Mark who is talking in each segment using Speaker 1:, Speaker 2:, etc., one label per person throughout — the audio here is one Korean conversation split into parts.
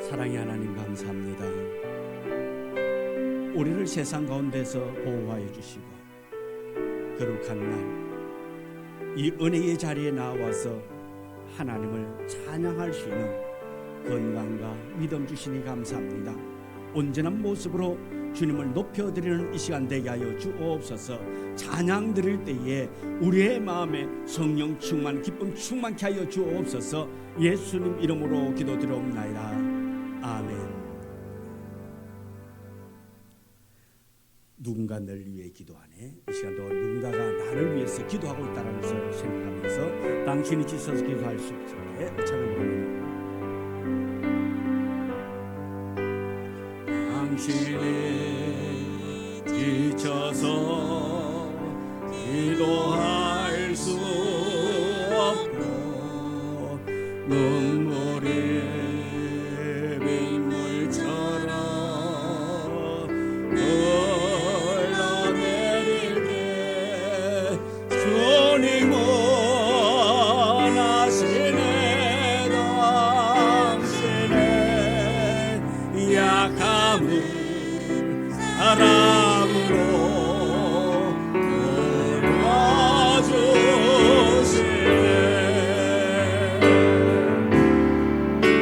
Speaker 1: 사랑의 하나님 감사합니다. 우리를 세상 가운데서 보호하여 주시고 거룩한 날 이 은혜의 자리에 나와서 하나님을 찬양할 수 있는 건강과 믿음 주시니 감사합니다. 온전한 모습으로 주님을 높여드리는 이 시간 되게 하여 주옵소서. 찬양 드릴 때에 우리의 마음에 성령 충만, 기쁨 충만케 하여 주옵소서. 예수님 이름으로 기도드리옵나이다. 아멘. 누군가 널 위해 기도하네. 이 시간도 누군가가 나를 위해서 기도하고 있다는 것을 생각하면서 당신이 지쳐서 기도할 수 있게 찬양 부릅니다. 당신이 지쳐서 기도할 수 없고 눈물이 빗물처럼 흘러내릴 때 주님 원하시네. 당신의 약함을 사랑으로 돌봐주시네.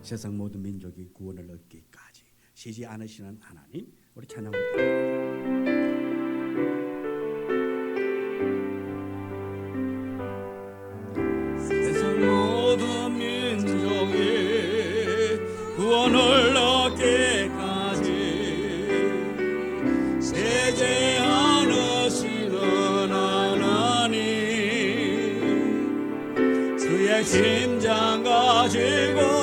Speaker 1: 세상 모든 민족이 구원을 얻기까지 쉬지 않으시는 하나님, 우리 찬양합니다. 세상 모든 민족이 구원을 얻기까지 세제 않으시는 하나님, 주의 심장 가지고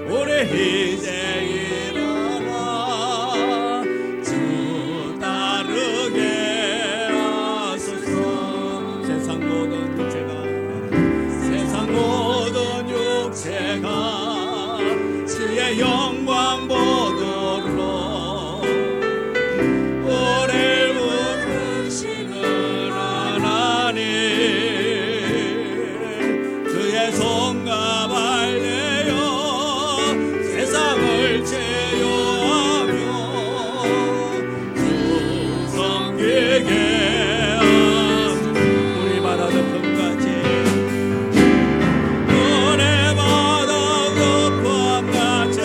Speaker 1: 우리 이제 일어나 주 따르게 하소서. 세상 모든 육체가 주의 영광 보도록 우리를 부르시는 하나님, 주의 손과 발 내어 세상을 제어하며 주 섬기게 하소서. 우리 바다 덮음같이 은혜 바다 덮음같이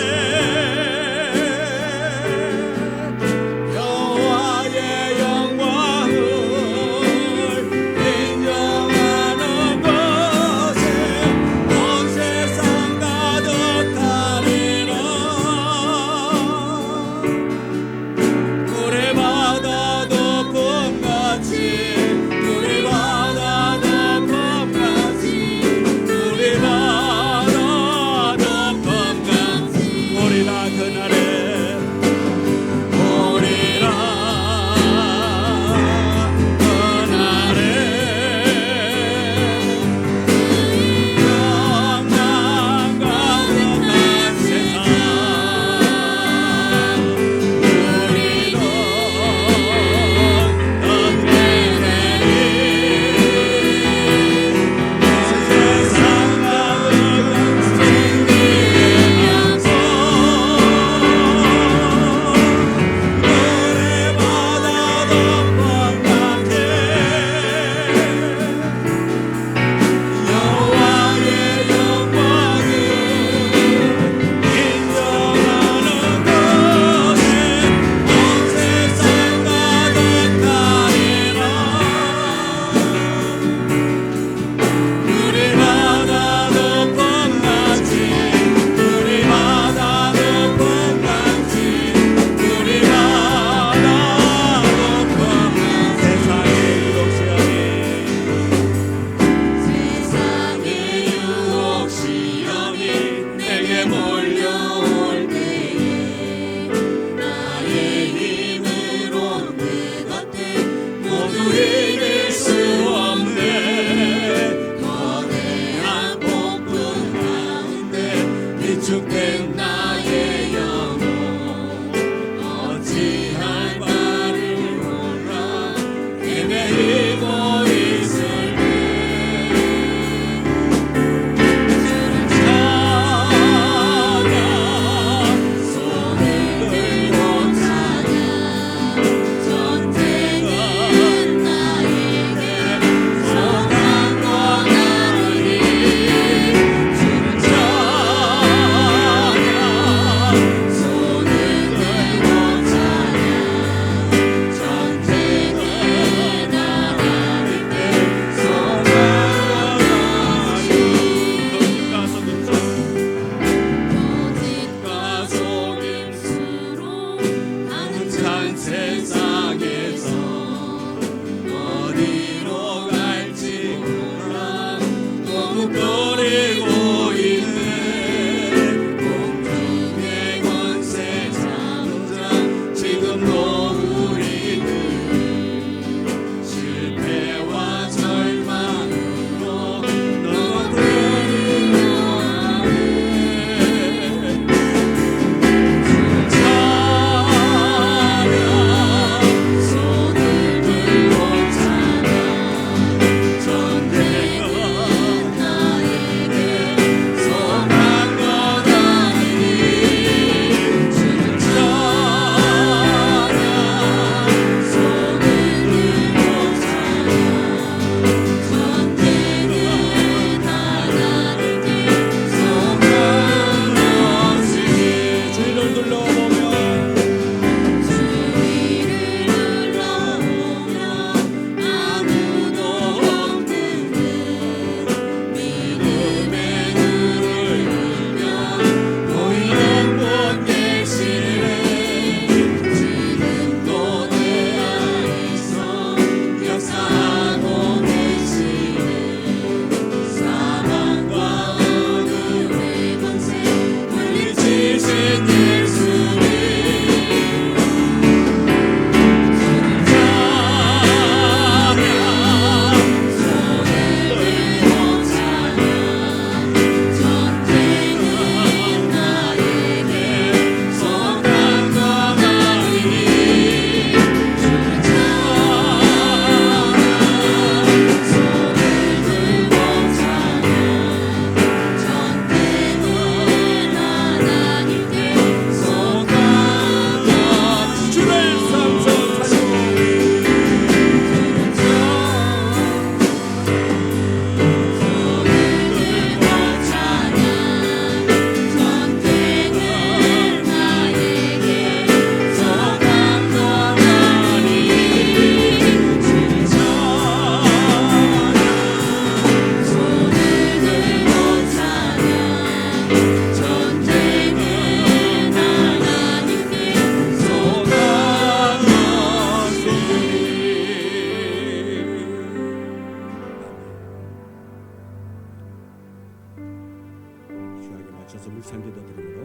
Speaker 1: 나오셔서 묵상기도 드림으로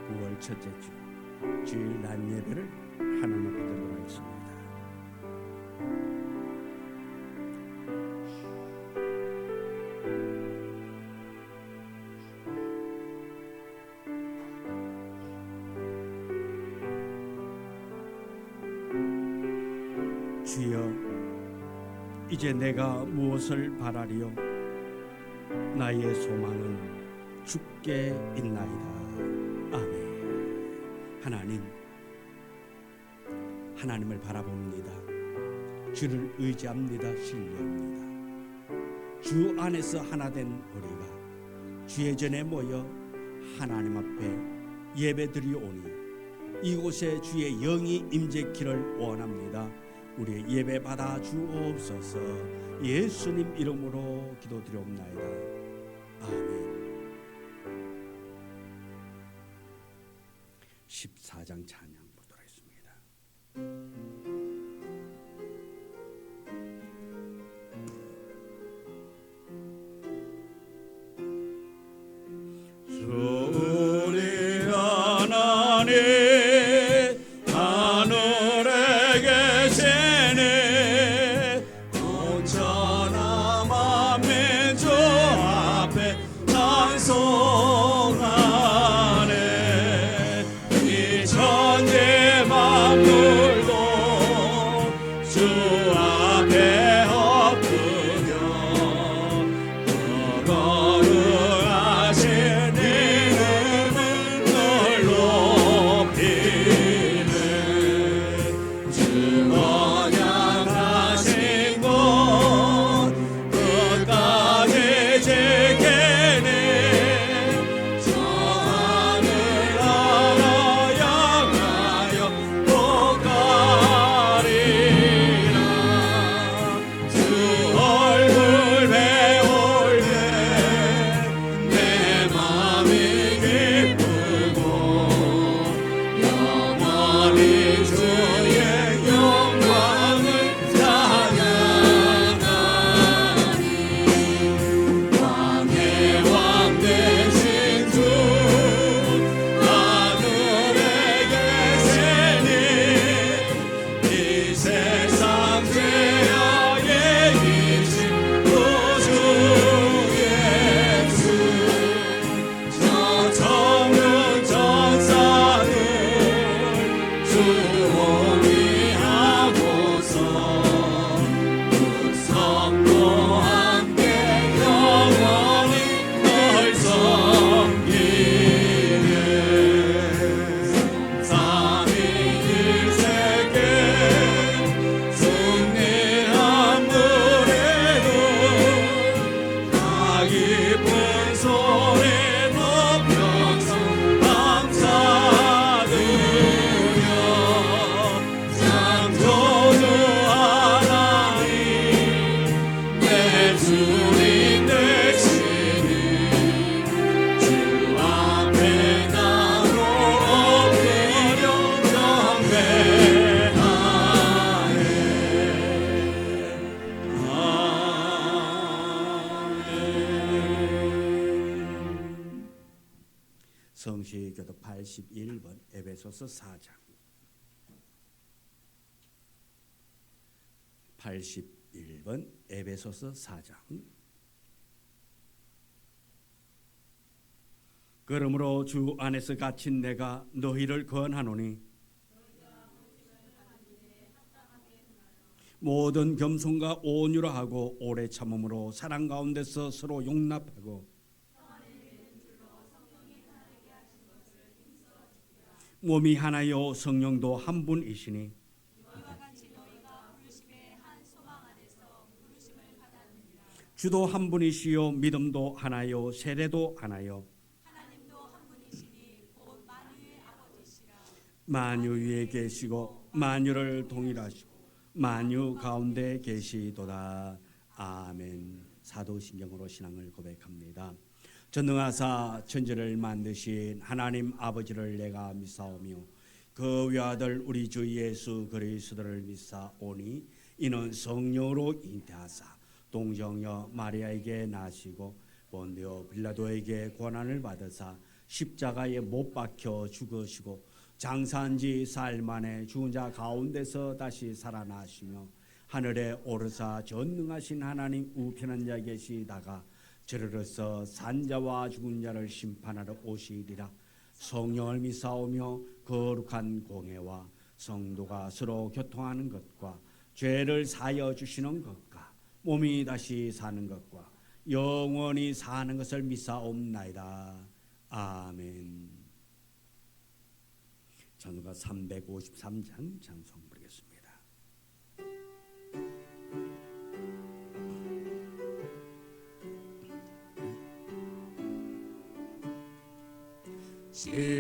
Speaker 1: 9월 첫째 주 주일 낮 예배를 하나님 앞에 드리도록 하겠습니다. 주여, 이제 내가 무엇을 바라리요? 나의 소망은 주께 있나이다. 아멘. 하나님을 바라봅니다. 주를 의지합니다. 신뢰합니다. 주 안에서 하나 된 우리가 주의 전에 모여 하나님 앞에 예배드리오니 이곳에 주의 영이 임재키를 원합니다. 우리의 예배 받아 주옵소서. 예수님 이름으로 기도드리옵나이다. 아멘. 14장 찬양 보도록 하겠습니다.
Speaker 2: 우리 하나님 하늘에 계시네. 온전한 만민 주 앞에 찬송하네. 이 천지 만물도 주 앞에 엎드려 거룩하신 이름을 널 높이네. 주 언약하신 곳 끝까지 지키네. 저 하늘 하나 향하여 꼭 가리라. 주 얼굴 배울 때 내 맘이 기쁘고 영원히 주의 영광을 찬양하리. 왕의 왕 되신 주 하늘에 계시니 이 세상 죄악의 이신 구주 예수. 저 청년 전사를 주호위하고서 성도 함께 영원히 널 섬기네. 삼위일체계 승리한 무리도 다 기쁜 소리 높여서 감사드려. 창조주 하나님 내 주님 되시니 주 앞에 나로 엎드려 경배하네. 아멘.
Speaker 1: 성시교도 81번 에베소서 4장 81번 에베소서 4장. 그러므로 주 안에서 갇힌 내가 너희를 권하노니 모든 겸손과 온유로 하고 오래 참음으로 사랑 가운데서 서로 용납하고 몸이 하나요 성령도 한 분이시니 주도 한 분이시요 믿음도 하나요 세례도 하나요 만유 위에 계시고 만유를 동일하시고 만유 가운데 계시도다. 아멘. 사도신경으로 신앙을 고백합니다. 전능하사 천지를 만드신 하나님 아버지를 내가 믿사오며 그 외아들 우리 주 예수 그리스도를 믿사오니 이는 성령으로 잉태하사 동정녀 마리아에게 나시고 본디오 빌라도에게 고난을 받으사 십자가에 못 박혀 죽으시고 장사한 지 사흘 만에 죽은 자 가운데서 다시 살아나시며 하늘에 오르사 전능하신 하나님 우편한 자 계시다가 저르러서 산자와 죽은 자를 심판하러 오시리라. 성령을 믿사오며 거룩한 공회와 성도가 서로 교통하는 것과 죄를 사하여 주시는 것과 몸이 다시 사는 것과 영원히 사는 것을 믿사옵나이다. 아멘. 전가 353장 찬송 부르겠습니다.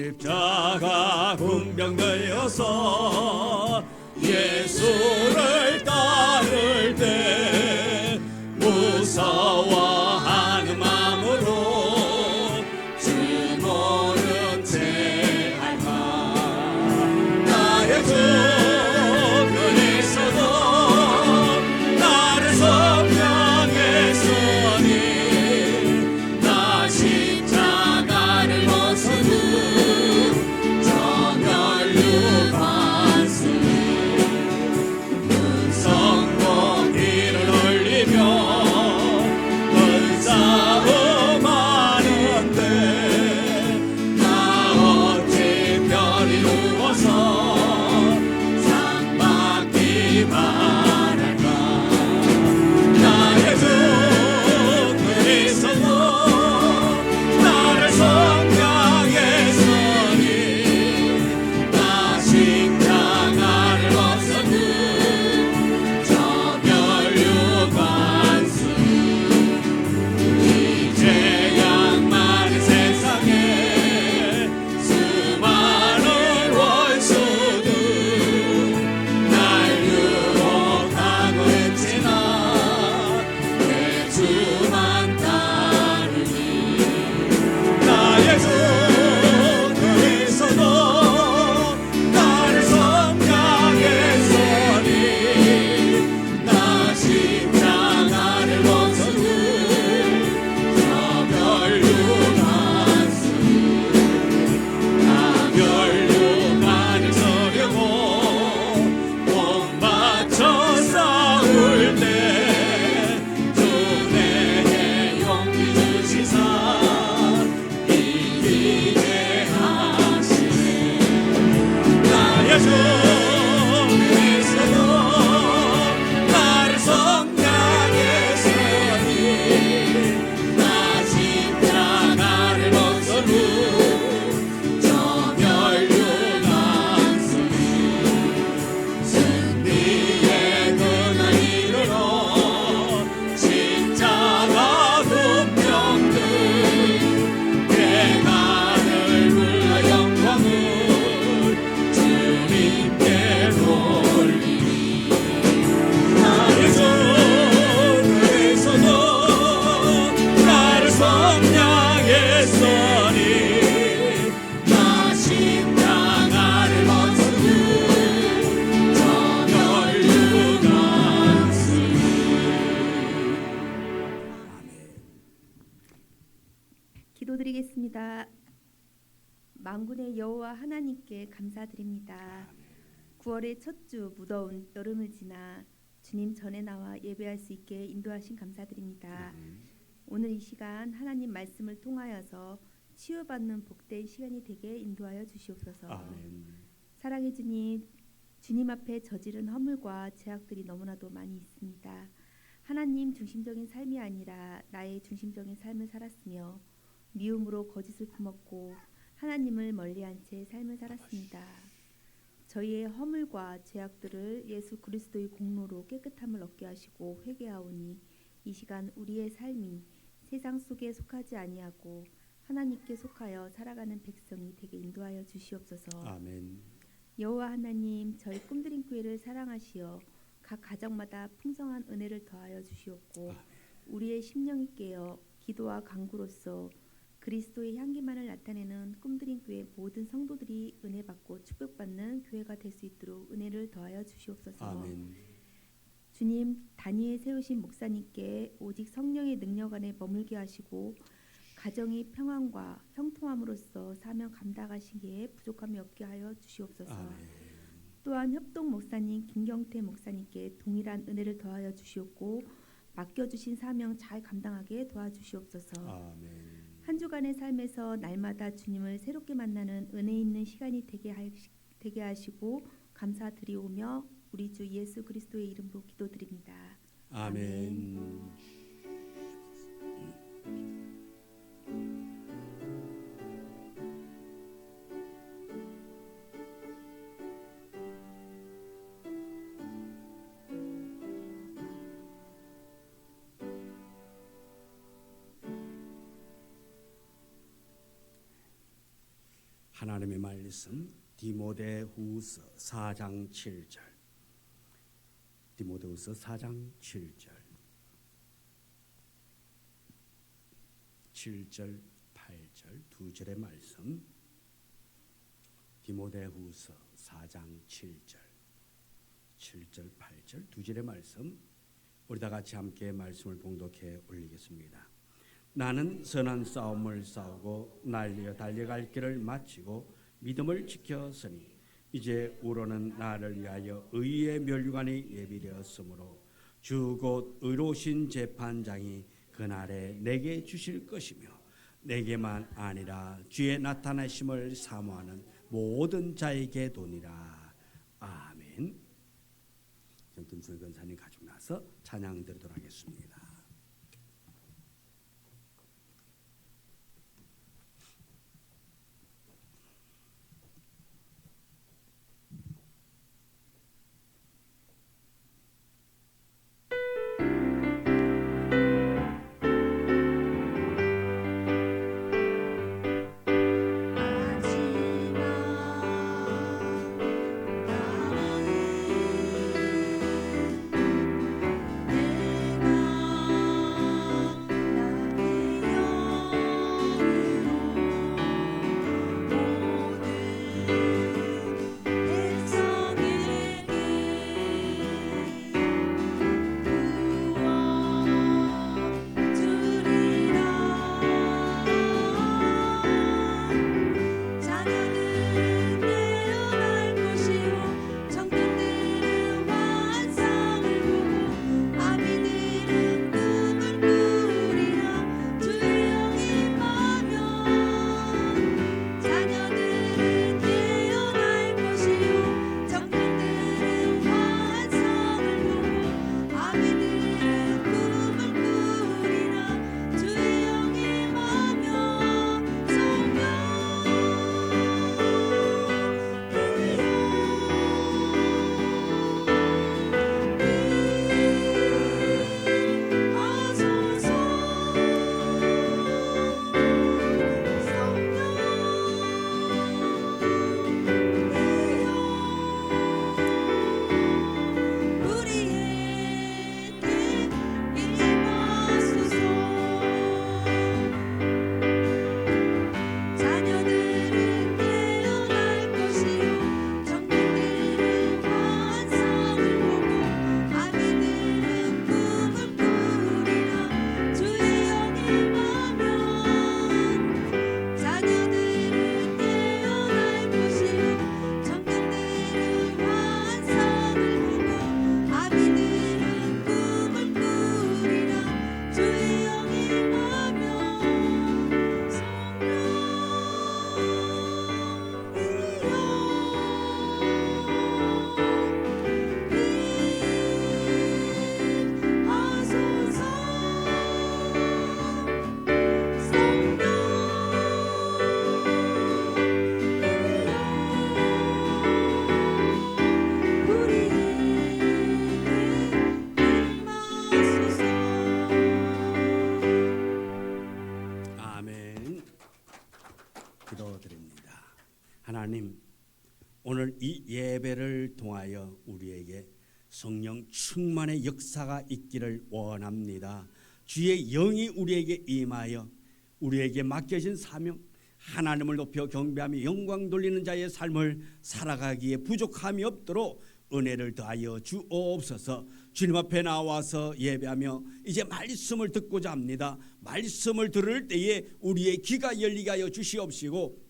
Speaker 2: 십자가 군병되어서 예수를 따를 때 무서워하는 마음으로 주 모른 채 할까. 나의 주 그리스도 나를 성령했으니 나 십자가를 벗으니
Speaker 3: 기도드리겠습니다. 만군의 여호와 하나님께 감사드립니다. 9월의 첫 주 무더운 여름을 지나 주님 전에 나와 예배할 수 있게 인도하신 감사드립니다. 오늘 이 시간 하나님 말씀을 통하여서 치유받는 복된 시간이 되게 인도하여 주시옵소서.
Speaker 1: 아멘.
Speaker 3: 사랑의 주님, 주님 앞에 저지른 허물과 죄악들이 너무나도 많이 있습니다. 하나님 중심적인 삶이 아니라 나의 중심적인 삶을 살았으며 미움으로 거짓을 품었고 하나님을 멀리한 채 삶을 살았습니다. 저희의 허물과 죄악들을 예수 그리스도의 공로로 깨끗함을 얻게 하시고 회개하오니 이 시간 우리의 삶이 세상 속에 속하지 아니하고 하나님께 속하여 살아가는 백성이 되게 인도하여 주시옵소서.
Speaker 1: 아멘.
Speaker 3: 여호와 하나님, 저희 꿈드림 교회를 사랑하시어 각 가정마다 풍성한 은혜를 더하여 주시옵고 우리의 심령이 깨어 기도와 간구로서 그리스도의 향기만을 나타내는 꿈드림 교회 모든 성도들이 은혜 받고 축복받는 교회가 될 수 있도록 은혜를 더하여 주시옵소서.
Speaker 1: 아멘.
Speaker 3: 주님, 단위에 세우신 목사님께 오직 성령의 능력 안에 머물게 하시고 가정이 평안과 형통함으로써 사명 감당하시기에 부족함이 없게 하여 주시옵소서.
Speaker 1: 아멘.
Speaker 3: 또한 협동 목사님 김경태 목사님께 동일한 은혜를 더하여 주시옵고 맡겨주신 사명 잘 감당하게 도와주시옵소서.
Speaker 1: 아멘.
Speaker 3: 한 주간의 삶에서 날마다 주님을 새롭게 만나는 은혜 있는 시간이 되게 하시고 감사드리오며 우리 주 예수 그리스도의 이름으로 기도드립니다.
Speaker 1: 아멘. 하나님의 말씀 디모데후서 4장 7절. 디모데후서 4장 7절. 7절 8절 두 절의 말씀. 디모데후서 4장 7절. 7절 8절 두 절의 말씀. 우리 다 같이 함께 말씀을 봉독해 올리겠습니다. 나는 선한 싸움을 싸우고 달려갈 길을 마치고 믿음을 지켰으니 이제 우로는 나를 위하여 의의 면류관이 예비되었으므로 주 곧 의로우신 재판장이 그날에 내게 주실 것이며 내게만 아니라 주의 나타나심을 사모하는 모든 자에게 도니라. 아멘. 김순 권사님 가지고 나서 찬양 드리도록 하겠습니다. 하나님, 오늘 이 예배를 통하여 우리에게 성령 충만의 역사가 있기를 원합니다. 주의 영이 우리에게 임하여 우리에게 맡겨진 사명, 하나님을 높여 경배하며 영광 돌리는 자의 삶을 살아가기에 부족함이 없도록 은혜를 더하여 주옵소서. 주님 앞에 나와서 예배하며 이제 말씀을 듣고자 합니다. 말씀을 들을 때에 우리의 귀가 열리게 하여 주시옵시고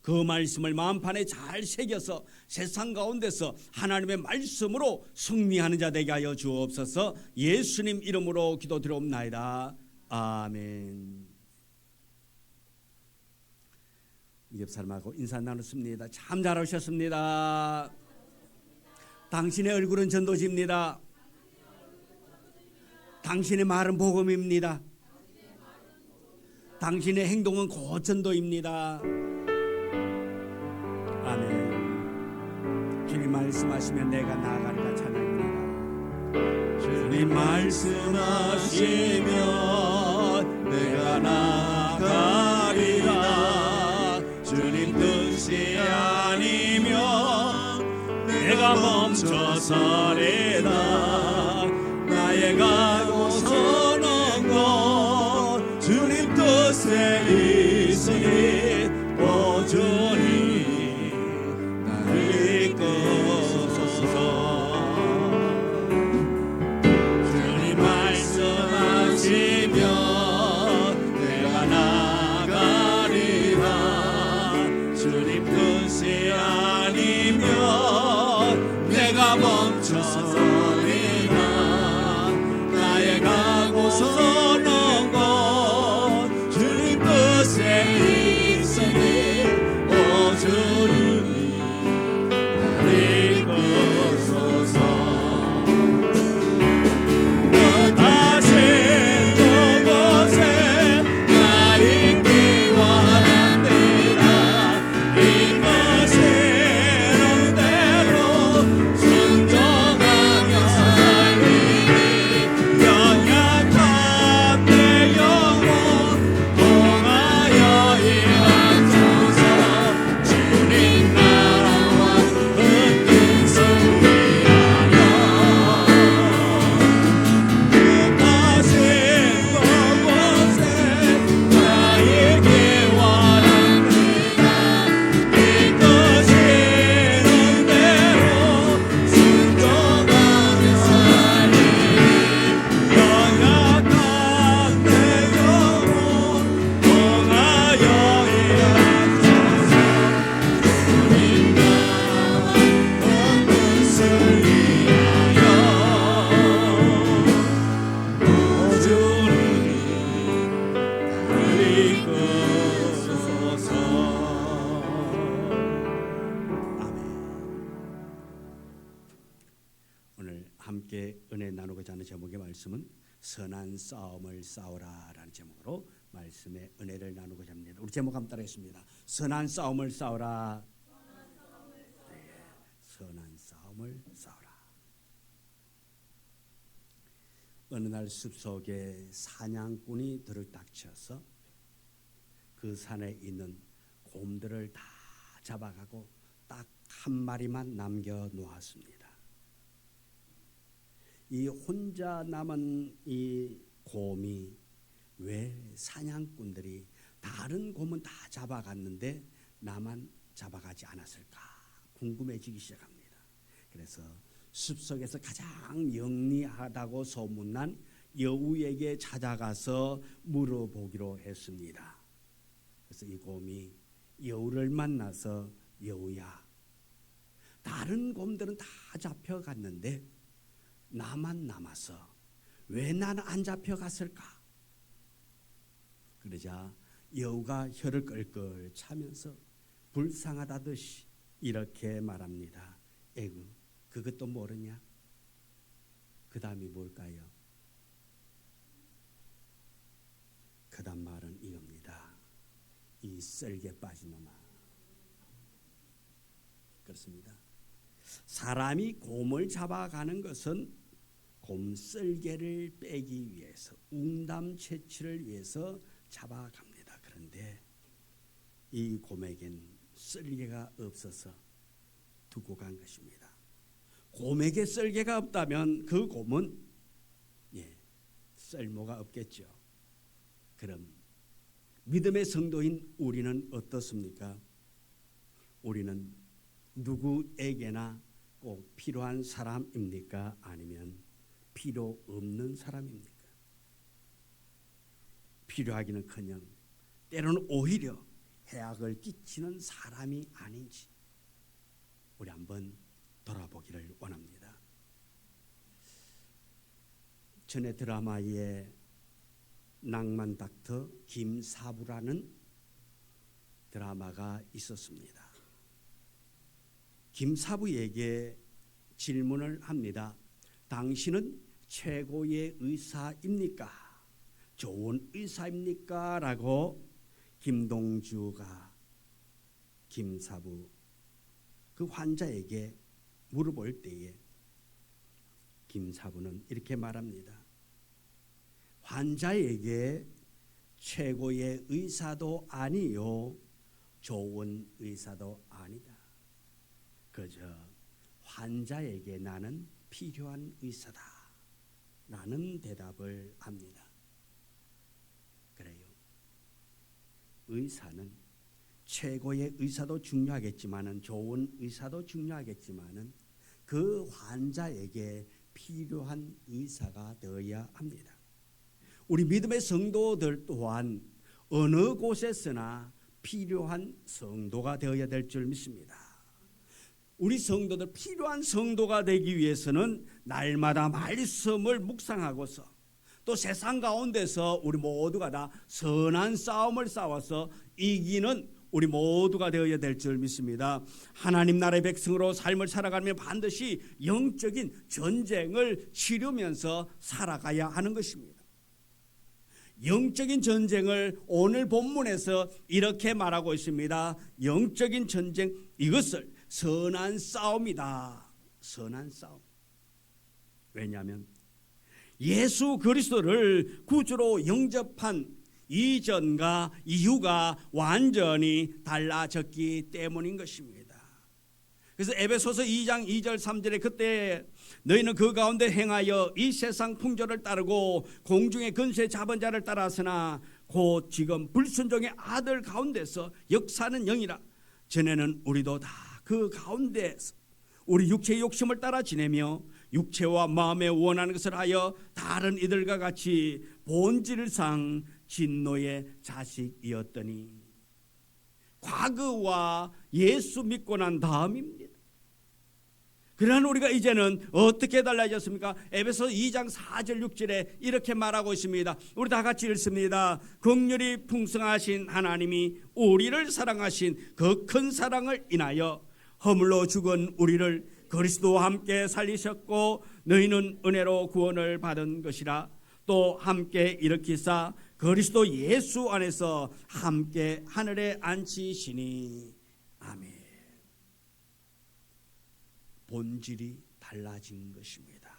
Speaker 1: 그 말씀을 마음판에 잘 새겨서 세상 가운데서 하나님의 말씀으로 승리하는 자 되게 하여 주옵소서. 예수님 이름으로 기도드리옵나이다. 아멘. 옆 사람하고 인사 나눴습니다. 참 잘하셨습니다. 당신의 얼굴은 전도지입니다. 당신의 말은 복음입니다. 당신의 행동은 곧 전도입니다. 아멘. 주님 말씀하시면 내가 나아가리라 찬양입니다.
Speaker 2: 주님 말씀하시면 내가 나아가리라. 주님 뜻이 아니면 내가 멈춰서리라. 나의 가고 서는 것 주님 뜻에 있으니 보존히 나를 이끄소서. 주님 말씀하시면 내가 나가리라. 주님 뜻이 아니면 내가 멈춰서리라. 나의 가고 서는 것 주님 뜻에 있으니 오주니 나를 이끄소서. 다시 그곳에 나 있기 원합니다. 이끄시는 대로 순종하며 살리니 연약한 내 영혼 통하여 일하소서. 주님 나라와 그 뜻을 위하여 다시 그곳에 나 있기 원합니다. 이끄시는 대로 순종하며 살리니 연약한 내 영혼 통하여 일하소서. 주님 나라와 그 뜻을 위하여 오주니 나를 이끄소서.
Speaker 1: 아멘. 오늘 함께 은혜 나누고자 하는 제목의 말씀은 선한 싸움을 싸우라라는 제목으로 말씀의 은혜를 나누고자 합니다. 우리 제목 한번 따라하겠습니다. 선한 싸움을 싸우라. 네, 선한 싸움을 싸우라. 어느 날 숲속에 사냥꾼이 들을닥쳐서 그 산에 있는 곰들을 다 잡아가고 딱 한 마리만 남겨 놓았습니다. 이 혼자 남은 이 곰이 왜 사냥꾼들이 다른 곰은 다 잡아갔는데 나만 잡아가지 않았을까 궁금해지기 시작합니다. 그래서 숲속에서 가장 영리하다고 소문난 여우에게 찾아가서 물어보기로 했습니다. 그래서 이 곰이 여우를 만나서 여우야, 다른 곰들은 다 잡혀갔는데 나만 남아서 왜 나는 안 잡혀갔을까? 그러자 여우가 혀를 끌끌 차면서 불쌍하다듯이 이렇게 말합니다. 에구, 그것도 모르냐? 그 다음이 뭘까요? 그 다음 말은 이겁니다. 이 썰개 빠진 놈아. 그렇습니다. 사람이 곰을 잡아가는 것은 곰 썰개를 빼기 위해서, 웅담 채취를 위해서 잡아갑니다. 그런데 이 곰에겐 썰개가 없어서 두고 간 것입니다. 곰에게 썰개가 없다면 그 곰은 쓸모가 없겠죠. 그럼 믿음의 성도인 우리는 어떻습니까? 우리는 누구에게나 꼭 필요한 사람입니까? 아니면 필요 없는 사람입니까? 필요하기는커녕 때로는 오히려 해악을 끼치는 사람이 아닌지 우리 한번 돌아보기를 원합니다. 전에 드라마에 낭만 닥터 김사부라는 드라마가 있었습니다. 김사부에게 질문을 합니다. 당신은 최고의 의사입니까? 좋은 의사입니까? 라고 김동주가 김사부 그 환자에게 물어볼 때에 김사부는 이렇게 말합니다. 환자에게 최고의 의사도 아니요 좋은 의사도 아니다. 그저 환자에게 나는 필요한 의사다 라는 대답을 합니다. 그래요. 의사는 최고의 의사도 중요하겠지만은 좋은 의사도 중요하겠지만은 그 환자에게 필요한 의사가 되어야 합니다. 우리 믿음의 성도들 또한 어느 곳에서나 필요한 성도가 되어야 될 줄 믿습니다. 우리 성도들 필요한 성도가 되기 위해서는 날마다 말씀을 묵상하고서 또 세상 가운데서 우리 모두가 다 선한 싸움을 싸워서 이기는 우리 모두가 되어야 될 줄 믿습니다. 하나님 나라의 백성으로 삶을 살아가면 반드시 영적인 전쟁을 치르면서 살아가야 하는 것입니다. 영적인 전쟁을 오늘 본문에서 이렇게 말하고 있습니다. 영적인 전쟁, 이것을 선한 싸움이다. 선한 싸움. 왜냐하면 예수 그리스도를 구주로 영접한 이전과 이후가 완전히 달라졌기 때문인 것입니다. 그래서 에베소서 2장 2절 3절에 그때 너희는 그 가운데 행하여 이 세상 풍조를 따르고 공중의 근세 잡은 자를 따랐으나 곧 지금 불순종의 아들 가운데서 역사는 영이라. 전에는 우리도 다 그 가운데서 우리 육체의 욕심을 따라 지내며 육체와 마음에 원하는 것을 하여 다른 이들과 같이 본질상 진노의 자식이었더니 과거와 예수 믿고 난 다음입니다. 그러나 우리가 이제는 어떻게 달라졌습니까? 에베소 2장 4절 6절에 이렇게 말하고 있습니다. 우리 다 같이 읽습니다. 긍휼이 풍성하신 하나님이 우리를 사랑하신 그 큰 사랑을 인하여 허물로 죽은 우리를 그리스도와 함께 살리셨고 너희는 은혜로 구원을 받은 것이라. 또 함께 일으키사 그리스도 예수 안에서 함께 하늘에 앉히시니. 아멘. 본질이 달라진 것입니다.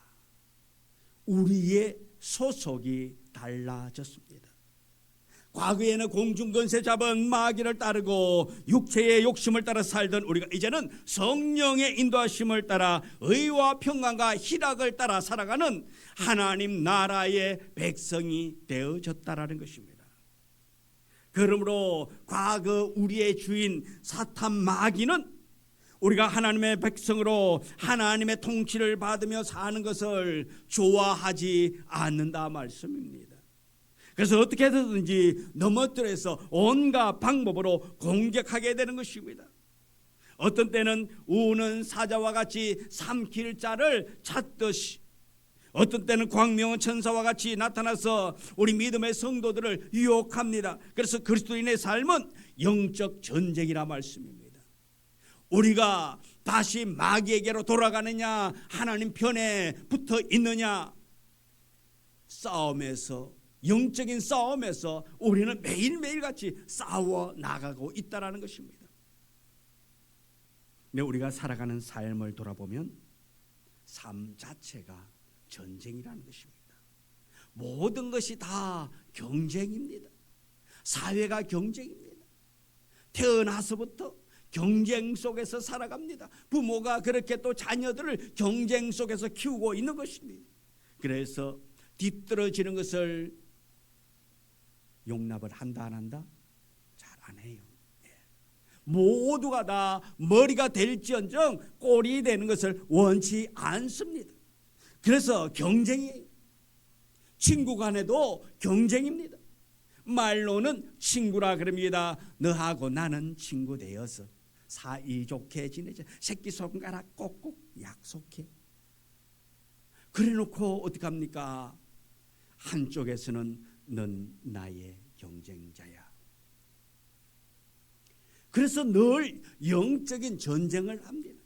Speaker 1: 우리의 소속이 달라졌습니다. 과거에는 공중권세 잡은 마귀를 따르고 육체의 욕심을 따라 살던 우리가 이제는 성령의 인도하심을 따라 의와 평강과 희락을 따라 살아가는 하나님 나라의 백성이 되어졌다라는 것입니다. 그러므로 과거 우리의 주인 사탄 마귀는 우리가 하나님의 백성으로 하나님의 통치를 받으며 사는 것을 좋아하지 않는다 말씀입니다. 그래서 어떻게 해서든지 넘어뜨려서 온갖 방법으로 공격하게 되는 것입니다. 어떤 때는 우는 사자와 같이 삼킬 자를 찾듯이, 어떤 때는 광명한 천사와 같이 나타나서 우리 믿음의 성도들을 유혹합니다. 그래서 그리스도인의 삶은 영적 전쟁이라 말씀입니다. 우리가 다시 마귀에게로 돌아가느냐 하나님 편에 붙어 있느냐, 싸움에서, 영적인 싸움에서 우리는 매일매일 같이 싸워 나가고 있다라는 것입니다. 근데 우리가 살아가는 삶을 돌아보면 삶 자체가 전쟁이라는 것입니다. 모든 것이 다 경쟁입니다. 사회가 경쟁입니다. 태어나서부터 경쟁 속에서 살아갑니다. 부모가 그렇게 또 자녀들을 경쟁 속에서 키우고 있는 것입니다. 그래서 뒤떨어지는 것을 용납을 한다 안 한다? 잘 안 해요. 모두가 다 머리가 될지언정 꼴이 되는 것을 원치 않습니다. 그래서 경쟁이에요. 친구 간에도 경쟁입니다. 말로는 친구라 그럽니다. 너하고 나는 친구 되어서 사이좋게 지내자. 새끼손가락 꼭꼭 약속해. 그래놓고 어떡합니까? 한쪽에서는 넌 나의 경쟁자야. 그래서 늘 영적인 전쟁을 합니다.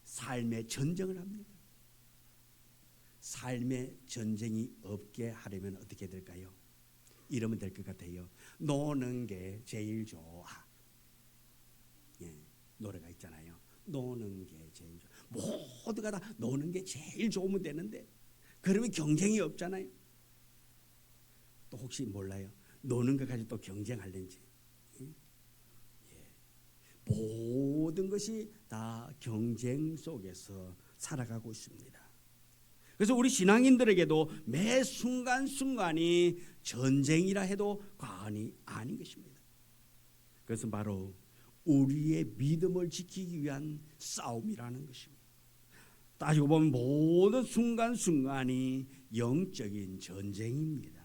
Speaker 1: 삶의 전쟁을 합니다. 삶의 전쟁이 없게 하려면 어떻게 될까요? 이러면 될 것 같아요. 노는 게 제일 좋아. 예, 노래가 있잖아요. 노는 게 제일 좋아. 모두가 다 노는 게 제일 좋으면 되는데 그러면 경쟁이 없잖아요. 또 혹시 몰라요? 노는 것 가지고 또 경쟁하려는지. 예. 모든 것이 다 경쟁 속에서 살아가고 있습니다. 그래서 우리 신앙인들에게도 매 순간순간이 전쟁이라 해도 과언이 아닌 것입니다. 그것은 바로 우리의 믿음을 지키기 위한 싸움이라는 것입니다. 따지고 보면 모든 순간순간이 영적인 전쟁입니다.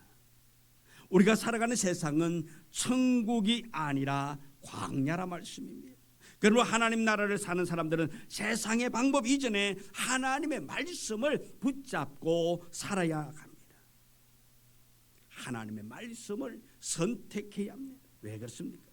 Speaker 1: 우리가 살아가는 세상은 천국이 아니라 광야라 말씀입니다. 그러므로 하나님 나라를 사는 사람들은 세상의 방법 이전에 하나님의 말씀을 붙잡고 살아야 합니다. 하나님의 말씀을 선택해야 합니다. 왜 그렇습니까?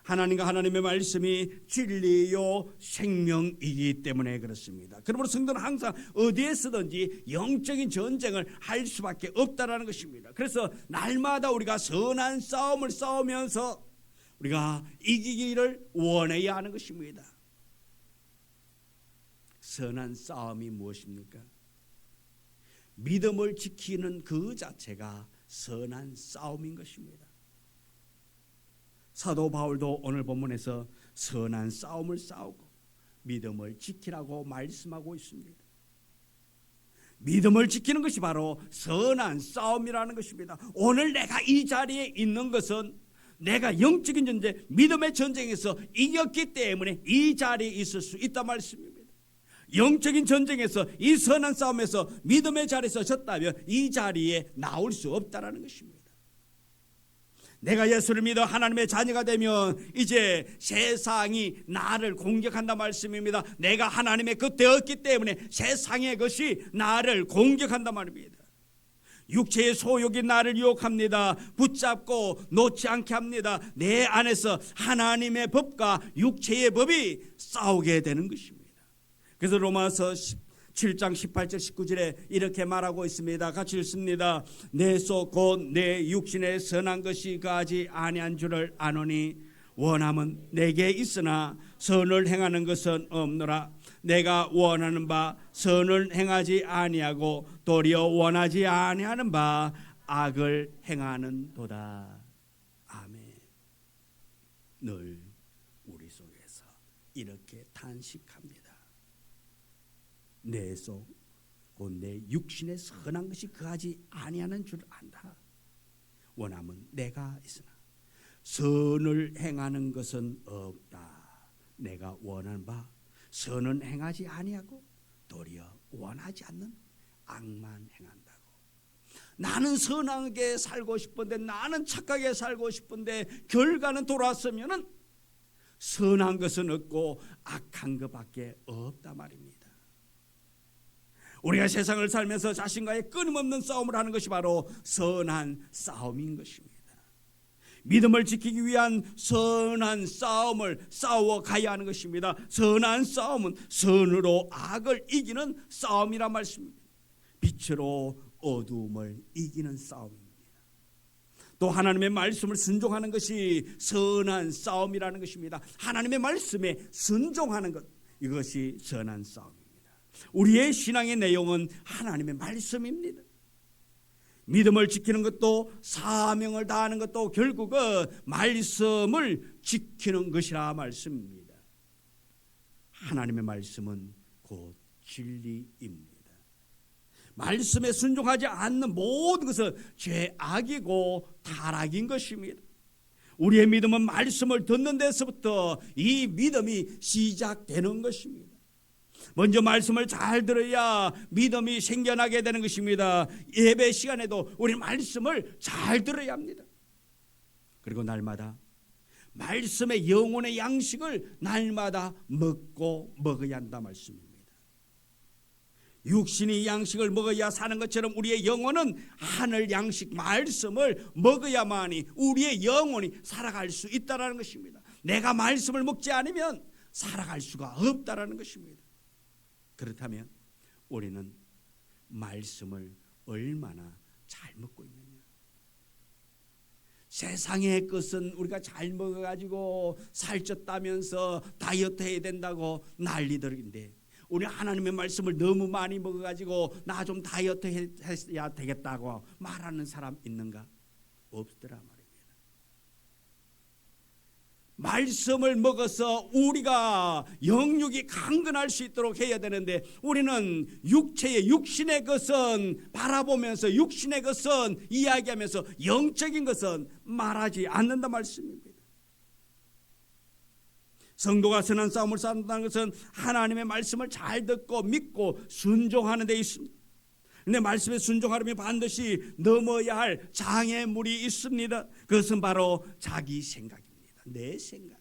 Speaker 1: 하나님과 하나님의 말씀이 진리요 생명이기 때문에 그렇습니다. 그러므로 성도는 항상 어디에서든지 영적인 전쟁을 할 수밖에 없다라는 것입니다. 그래서 날마다 우리가 선한 싸움을 싸우면서 우리가 이기기를 원해야 하는 것입니다. 선한 싸움이 무엇입니까? 믿음을 지키는 그 자체가 선한 싸움인 것입니다. 사도 바울도 오늘 본문에서 선한 싸움을 싸우고 믿음을 지키라고 말씀하고 있습니다. 믿음을 지키는 것이 바로 선한 싸움이라는 것입니다. 오늘 내가 이 자리에 있는 것은 내가 영적인 전쟁, 믿음의 전쟁에서 이겼기 때문에 이 자리에 있을 수 있단 말씀입니다. 영적인 전쟁에서 이 선한 싸움에서 믿음의 자리에서 졌다면 이 자리에 나올 수 없다는 것입니다. 내가 예수를 믿어 하나님의 자녀가 되면 이제 세상이 나를 공격한다 말씀입니다. 내가 하나님의 것 되었기 때문에 세상의 것이 나를 공격한다 말입니다. 육체의 소욕이 나를 유혹합니다. 붙잡고 놓지 않게 합니다. 내 안에서 하나님의 법과 육체의 법이 싸우게 되는 것입니다. 그래서 로마서 7장 18절 19절에 이렇게 말하고 있습니다. 같이 읽습니다. 내 속 곧 내 육신에 선한 것이 거하지 아니한 줄을 아노니 원함은 내게 있으나 선을 행하는 것은 없노라. 내가 원하는 바 선을 행하지 아니하고 도리어 원하지 아니하는 바 악을 행하는도다. 아멘. 늘 우리 속에서 이렇게 탄식합니다. 내 속 곧 내 육신에 선한 것이 거하지 아니하는 줄 안다. 원함은 내가 있으나 선을 행하는 것은 없다. 내가 원하는 바 선은 행하지 아니하고 도리어 원하지 않는 악만 행한다고. 나는 선하게 살고 싶은데, 나는 착하게 살고 싶은데 결과는 돌아서면은 선한 것은 없고 악한 것밖에 없다 말입니다. 우리가 세상을 살면서 자신과의 끊임없는 싸움을 하는 것이 바로 선한 싸움인 것입니다. 믿음을 지키기 위한 선한 싸움을 싸워가야 하는 것입니다. 선한 싸움은 선으로 악을 이기는 싸움이란 말씀입니다. 빛으로 어두움을 이기는 싸움입니다. 또 하나님의 말씀을 순종하는 것이 선한 싸움이라는 것입니다. 하나님의 말씀에 순종하는 것, 이것이 선한 싸움입니다. 우리의 신앙의 내용은 하나님의 말씀입니다. 믿음을 지키는 것도 사명을 다하는 것도 결국은 말씀을 지키는 것이라 말씀입니다. 하나님의 말씀은 곧 진리입니다. 말씀에 순종하지 않는 모든 것은 죄악이고 타락인 것입니다. 우리의 믿음은 말씀을 듣는 데서부터 이 믿음이 시작되는 것입니다. 먼저 말씀을 잘 들어야 믿음이 생겨나게 되는 것입니다. 예배 시간에도 우리 말씀을 잘 들어야 합니다. 그리고 날마다 말씀의 영혼의 양식을 날마다 먹어야 한다 말씀입니다. 육신이 양식을 먹어야 사는 것처럼 우리의 영혼은 하늘 양식 말씀을 먹어야만이 우리의 영혼이 살아갈 수 있다는 것입니다. 내가 말씀을 먹지 않으면 살아갈 수가 없다는 것입니다. 그렇다면 우리는 말씀을 얼마나 잘 먹고 있느냐? 세상의 것은 우리가 잘 먹어가지고 살쪘다면서 다이어트 해야 된다고 난리들인데, 우리 하나님의 말씀을 너무 많이 먹어가지고 나 좀 다이어트 해야 되겠다고 말하는 사람 있는가? 없더라 말입니다. 말씀을 먹어서 우리가 영육이 강건할 수 있도록 해야 되는데, 우리는 육신의 것은 바라보면서 육신의 것은 이야기하면서 영적인 것은 말하지 않는다 말씀입니다. 성도가 선한 싸움을 싸운다는 것은 하나님의 말씀을 잘 듣고 믿고 순종하는 데 있습니다. 그런데 말씀에 순종하려면 반드시 넘어야 할 장애물이 있습니다. 그것은 바로 자기 생각입니다. 내 생각,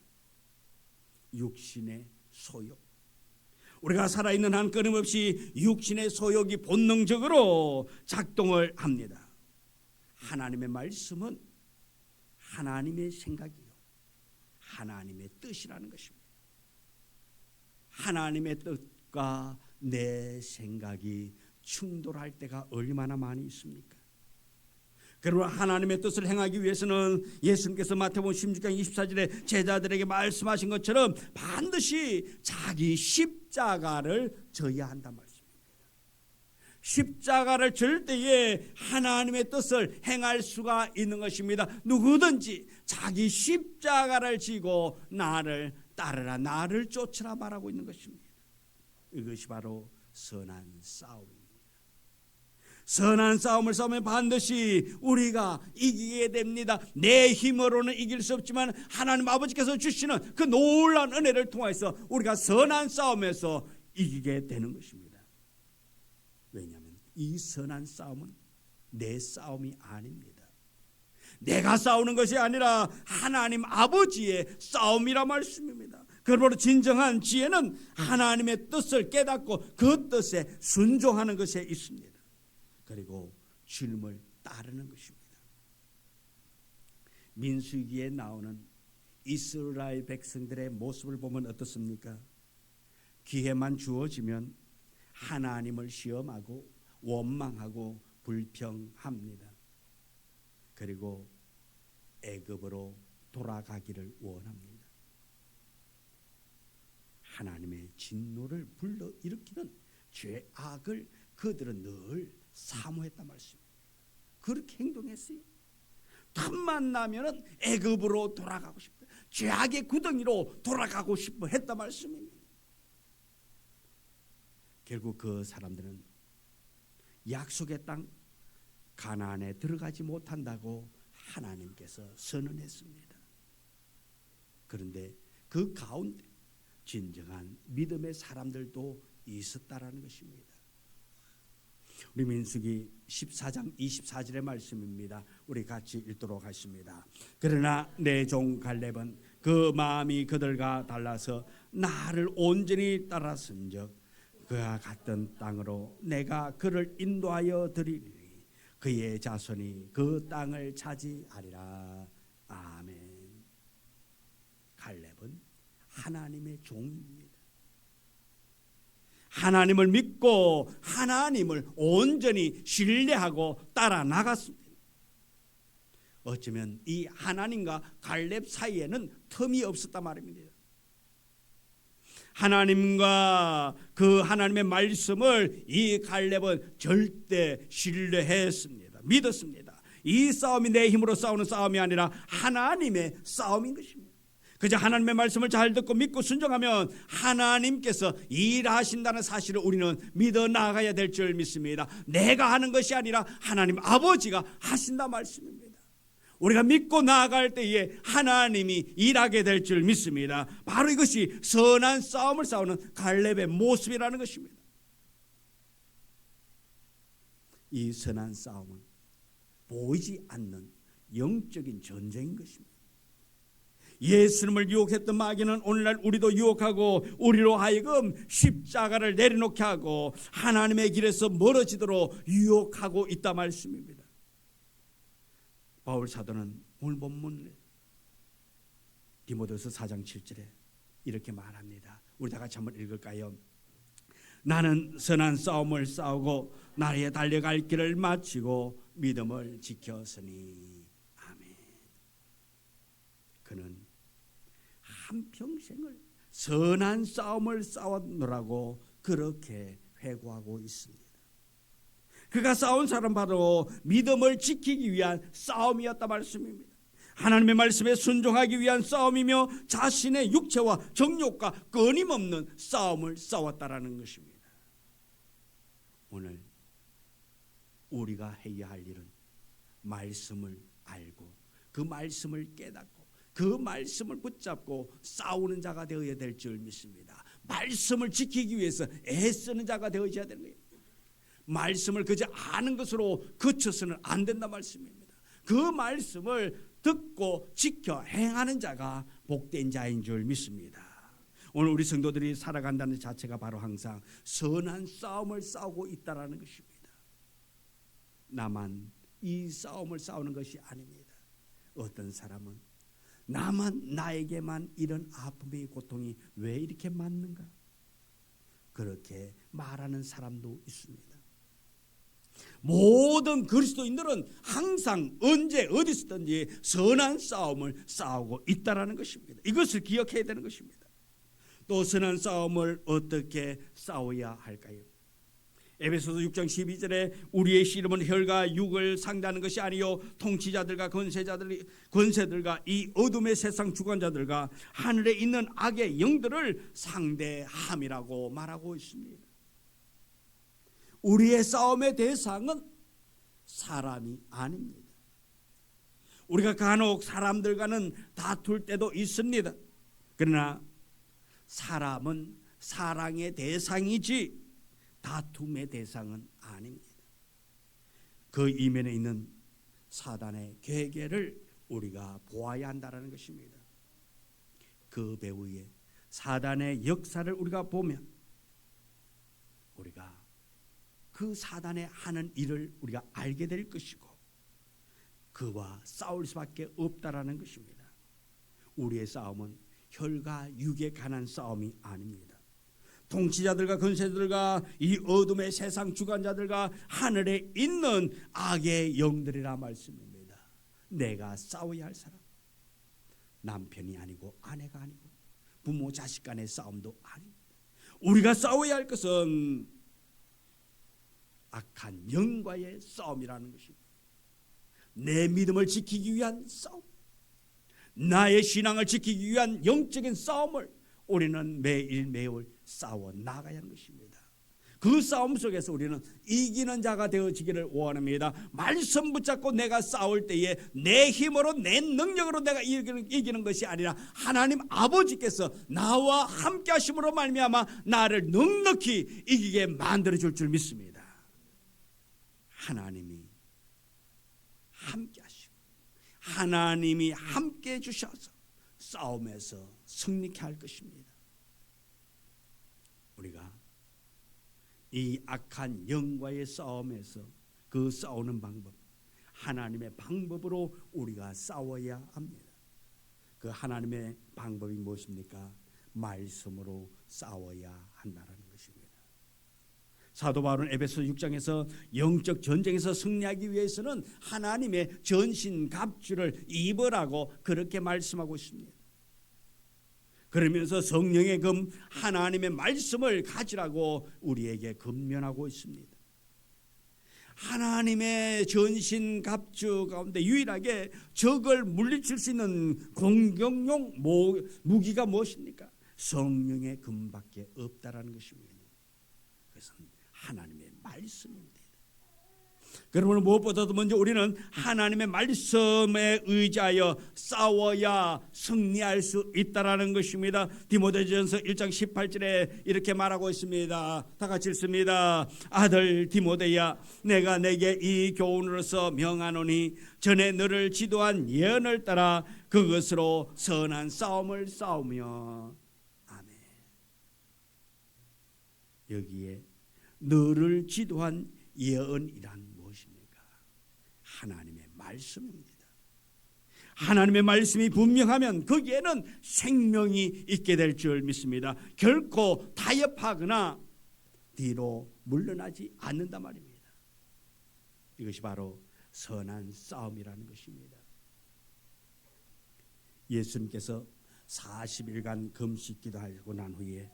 Speaker 1: 육신의 소욕. 우리가 살아있는 한 끊임없이 육신의 소욕이 본능적으로 작동을 합니다. 하나님의 말씀은 하나님의 생각이요, 하나님의 뜻이라는 것입니다. 하나님의 뜻과 내 생각이 충돌할 때가 얼마나 많이 있습니까? 그러나 하나님의 뜻을 행하기 위해서는 예수님께서 마태복음 16장 24절에 제자들에게 말씀하신 것처럼 반드시 자기 십자가를 져야 한단 말씀입니다. 십자가를 질 때에 하나님의 뜻을 행할 수가 있는 것입니다. 누구든지 자기 십자가를 지고 나를 따르라, 나를 쫓으라 말하고 있는 것입니다. 이것이 바로 선한 싸움입니다. 선한 싸움을 싸우면 반드시 우리가 이기게 됩니다. 내 힘으로는 이길 수 없지만 하나님 아버지께서 주시는 그 놀라운 은혜를 통해서 우리가 선한 싸움에서 이기게 되는 것입니다. 왜냐하면 이 선한 싸움은 내 싸움이 아닙니다. 내가 싸우는 것이 아니라 하나님 아버지의 싸움이라 말씀입니다. 그러므로 진정한 지혜는 하나님의 뜻을 깨닫고 그 뜻에 순종하는 것에 있습니다. 그리고 주님을 따르는 것입니다. 민수기에 나오는 이스라엘 백성들의 모습을 보면 어떻습니까? 기회만 주어지면 하나님을 시험하고 원망하고 불평합니다. 그리고 애굽으로 돌아가기를 원합니다. 하나님의 진노를 불러일으키는 죄악을 그들은 늘 사모했단 말씀입니다. 그렇게 행동했어요. 틈만 나면은 애굽으로 돌아가고 싶다, 죄악의 구덩이로 돌아가고 싶어 했단 말씀입니다. 결국 그 사람들은 약속의 땅 가나안에 들어가지 못한다고 하나님께서 선언했습니다. 그런데 그 가운데 진정한 믿음의 사람들도 있었다라는 것입니다. 우리 민수기 14장 24절의 말씀입니다. 우리 같이 읽도록 하겠습니다. 그러나 내 종 갈렙은 그 마음이 그들과 달라서 나를 온전히 따랐은즉 그가 갔던 땅으로 내가 그를 인도하여 드리리니 그의 자손이 그 땅을 차지하리라. 아멘. 갈렙은 하나님의 종입니다. 하나님을 믿고 하나님을 온전히 신뢰하고 따라 나갔습니다. 어쩌면 이 하나님과 갈렙 사이에는 틈이 없었단 말입니다. 하나님과 그 하나님의 말씀을 이 갈렙은 절대 신뢰했습니다. 믿었습니다. 이 싸움이 내 힘으로 싸우는 싸움이 아니라 하나님의 싸움인 것입니다. 그저 하나님의 말씀을 잘 듣고 믿고 순종하면 하나님께서 일하신다는 사실을 우리는 믿어 나가야 될 줄 믿습니다. 내가 하는 것이 아니라 하나님 아버지가 하신다 말씀입니다. 우리가 믿고 나아갈 때에 하나님이 일하게 될 줄 믿습니다. 바로 이것이 선한 싸움을 싸우는 갈렙의 모습이라는 것입니다. 이 선한 싸움은 보이지 않는 영적인 전쟁인 것입니다. 예수님을 유혹했던 마귀는 오늘날 우리도 유혹하고 우리로 하여금 십자가를 내려놓게 하고 하나님의 길에서 멀어지도록 유혹하고 있다 말씀입니다. 바울 사도는 오늘 본문 디모데후서 4장 7절에 이렇게 말합니다. 우리 다 같이 한번 읽을까요? 나는 선한 싸움을 싸우고 나의 달려갈 길을 마치고 믿음을 지켰으니. 아멘. 그는 한평생을 선한 싸움을 싸웠노라고 그렇게 회고하고 있습니다. 그가 싸운 사람 바로 믿음을 지키기 위한 싸움이었다 말씀입니다. 하나님의 말씀에 순종하기 위한 싸움이며 자신의 육체와 정욕과 끊임없는 싸움을 싸웠다라는 것입니다. 오늘 우리가 해야 할 일은 말씀을 알고 그 말씀을 깨닫고 그 말씀을 붙잡고 싸우는 자가 되어야 될 줄 믿습니다. 말씀을 지키기 위해서 애쓰는 자가 되어야 되는 거예요. 말씀을 그저 아는 것으로 그쳐서는 안 된다 말씀입니다. 그 말씀을 듣고 지켜 행하는 자가 복된 자인 줄 믿습니다. 오늘 우리 성도들이 살아간다는 자체가 바로 항상 선한 싸움을 싸우고 있다는 것입니다. 나만 이 싸움을 싸우는 것이 아닙니다. 어떤 사람은 나에게만 이런 아픔의 고통이 왜 이렇게 많는가? 그렇게 말하는 사람도 있습니다. 모든 그리스도인들은 항상 언제 어디서든지 선한 싸움을 싸우고 있다는 것입니다. 이것을 기억해야 되는 것입니다. 또 선한 싸움을 어떻게 싸워야 할까요? 에베소서 6장 12절에 우리의 씨름은 혈과 육을 상대하는 것이 아니요 통치자들과 권세들과 이 어둠의 세상 주관자들과 하늘에 있는 악의 영들을 상대함이라고 말하고 있습니다. 우리의 싸움의 대상은 사람이 아닙니다. 우리가 간혹 사람들과는 다툴 때도 있습니다. 그러나 사람은 사랑의 대상이지 다툼의 대상은 아닙니다. 그 이면에 있는 사단의 계계를 우리가 보아야 한다는 것입니다. 그 배후에 사단의 역사를 우리가 보면 우리가 그 사단의 하는 일을 우리가 알게 될 것이고 그와 싸울 수밖에 없다라는 것입니다. 우리의 싸움은 혈과 육에 관한 싸움이 아닙니다. 통치자들과 권세들과 이 어둠의 세상 주관자들과 하늘에 있는 악의 영들이라 말씀입니다. 내가 싸워야 할 사람, 남편이 아니고 아내가 아니고 부모 자식 간의 싸움도 아닙니다. 우리가 싸워야 할 것은 악한 영과의 싸움이라는 것입니다. 내 믿음을 지키기 위한 싸움, 나의 신앙을 지키기 위한 영적인 싸움을 우리는 매일 싸워 나가야 하는 것입니다. 그 싸움 속에서 우리는 이기는 자가 되어지기를 원합니다. 말씀 붙잡고 내가 싸울 때에 내 힘으로 내 능력으로 내가 이기는 것이 아니라 하나님 아버지께서 나와 함께 하심으로 말미암아 나를 넉넉히 이기게 만들어줄 줄 믿습니다. 하나님이 함께 하시고 하나님이 함께 해주셔서 싸움에서 승리케 할 것입니다. 우리가 이 악한 영과의 싸움에서 그 싸우는 방법, 하나님의 방법으로 우리가 싸워야 합니다. 그 하나님의 방법이 무엇입니까? 말씀으로 싸워야 한다는 것입니다. 사도 바울은 에베소 6장에서 영적 전쟁에서 승리하기 위해서는 하나님의 전신갑주를 입으라고 그렇게 말씀하고 있습니다. 그러면서 성령의 금 하나님의 말씀을 가지라고 우리에게 권면하고 있습니다. 하나님의 전신갑주 가운데 유일하게 적을 물리칠 수 있는 공격용 무기가 무엇입니까? 성령의 금밖에 없다라는 것입니다. 그것은 하나님의 말씀입니다. 그러므로 무엇보다도 먼저 우리는 하나님의 말씀에 의지하여 싸워야 승리할 수 있다라는 것입니다. 디모데전서 1장 18절에 이렇게 말하고 있습니다. 다 같이 읽습니다. 아들 디모데야, 내가 내게 이 교훈으로서 명하노니 전에 너를 지도한 예언을 따라 그것으로 선한 싸움을 싸우며. 아멘. 여기에 너를 지도한 예언이란 무엇입니까? 하나님의 말씀입니다. 하나님의 말씀이 분명하면 거기에는 생명이 있게 될 줄 믿습니다. 결코 타협하거나 뒤로 물러나지 않는다 말입니다. 이것이 바로 선한 싸움이라는 것입니다. 예수님께서 40일간 금식 기도하고 난 후에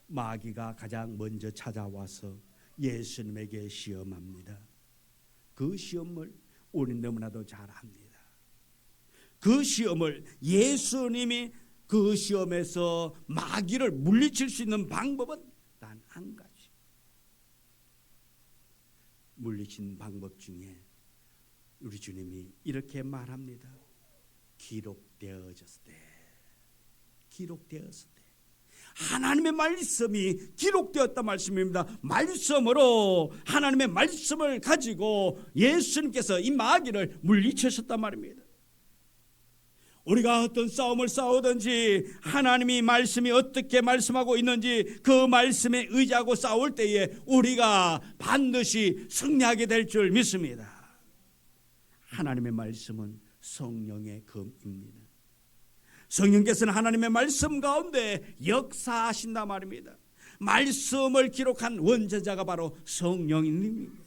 Speaker 1: 마귀가 가장 먼저 찾아와서 예수님에게 시험합니다. 그 시험을 우리는 너무나도 잘 압니다. 그 시험을 예수님이 그 시험에서 마귀를 물리칠 수 있는 방법은 단 한 가지. 물리친 방법 중에 우리 주님이 이렇게 말합니다. 기록되어졌을 때. 기록되었을 때. 하나님의 말씀이 기록되었다 말씀입니다. 말씀으로 하나님의 말씀을 가지고 예수님께서 이 마귀를 물리치셨단 말입니다. 우리가 어떤 싸움을 싸우든지 하나님이 말씀이 어떻게 말씀하고 있는지 그 말씀에 의지하고 싸울 때에 우리가 반드시 승리하게 될 줄 믿습니다. 하나님의 말씀은 성령의 검입니다. 성령께서는 하나님의 말씀 가운데 역사하신다 말입니다. 말씀을 기록한 원저자가 바로 성령님입니다.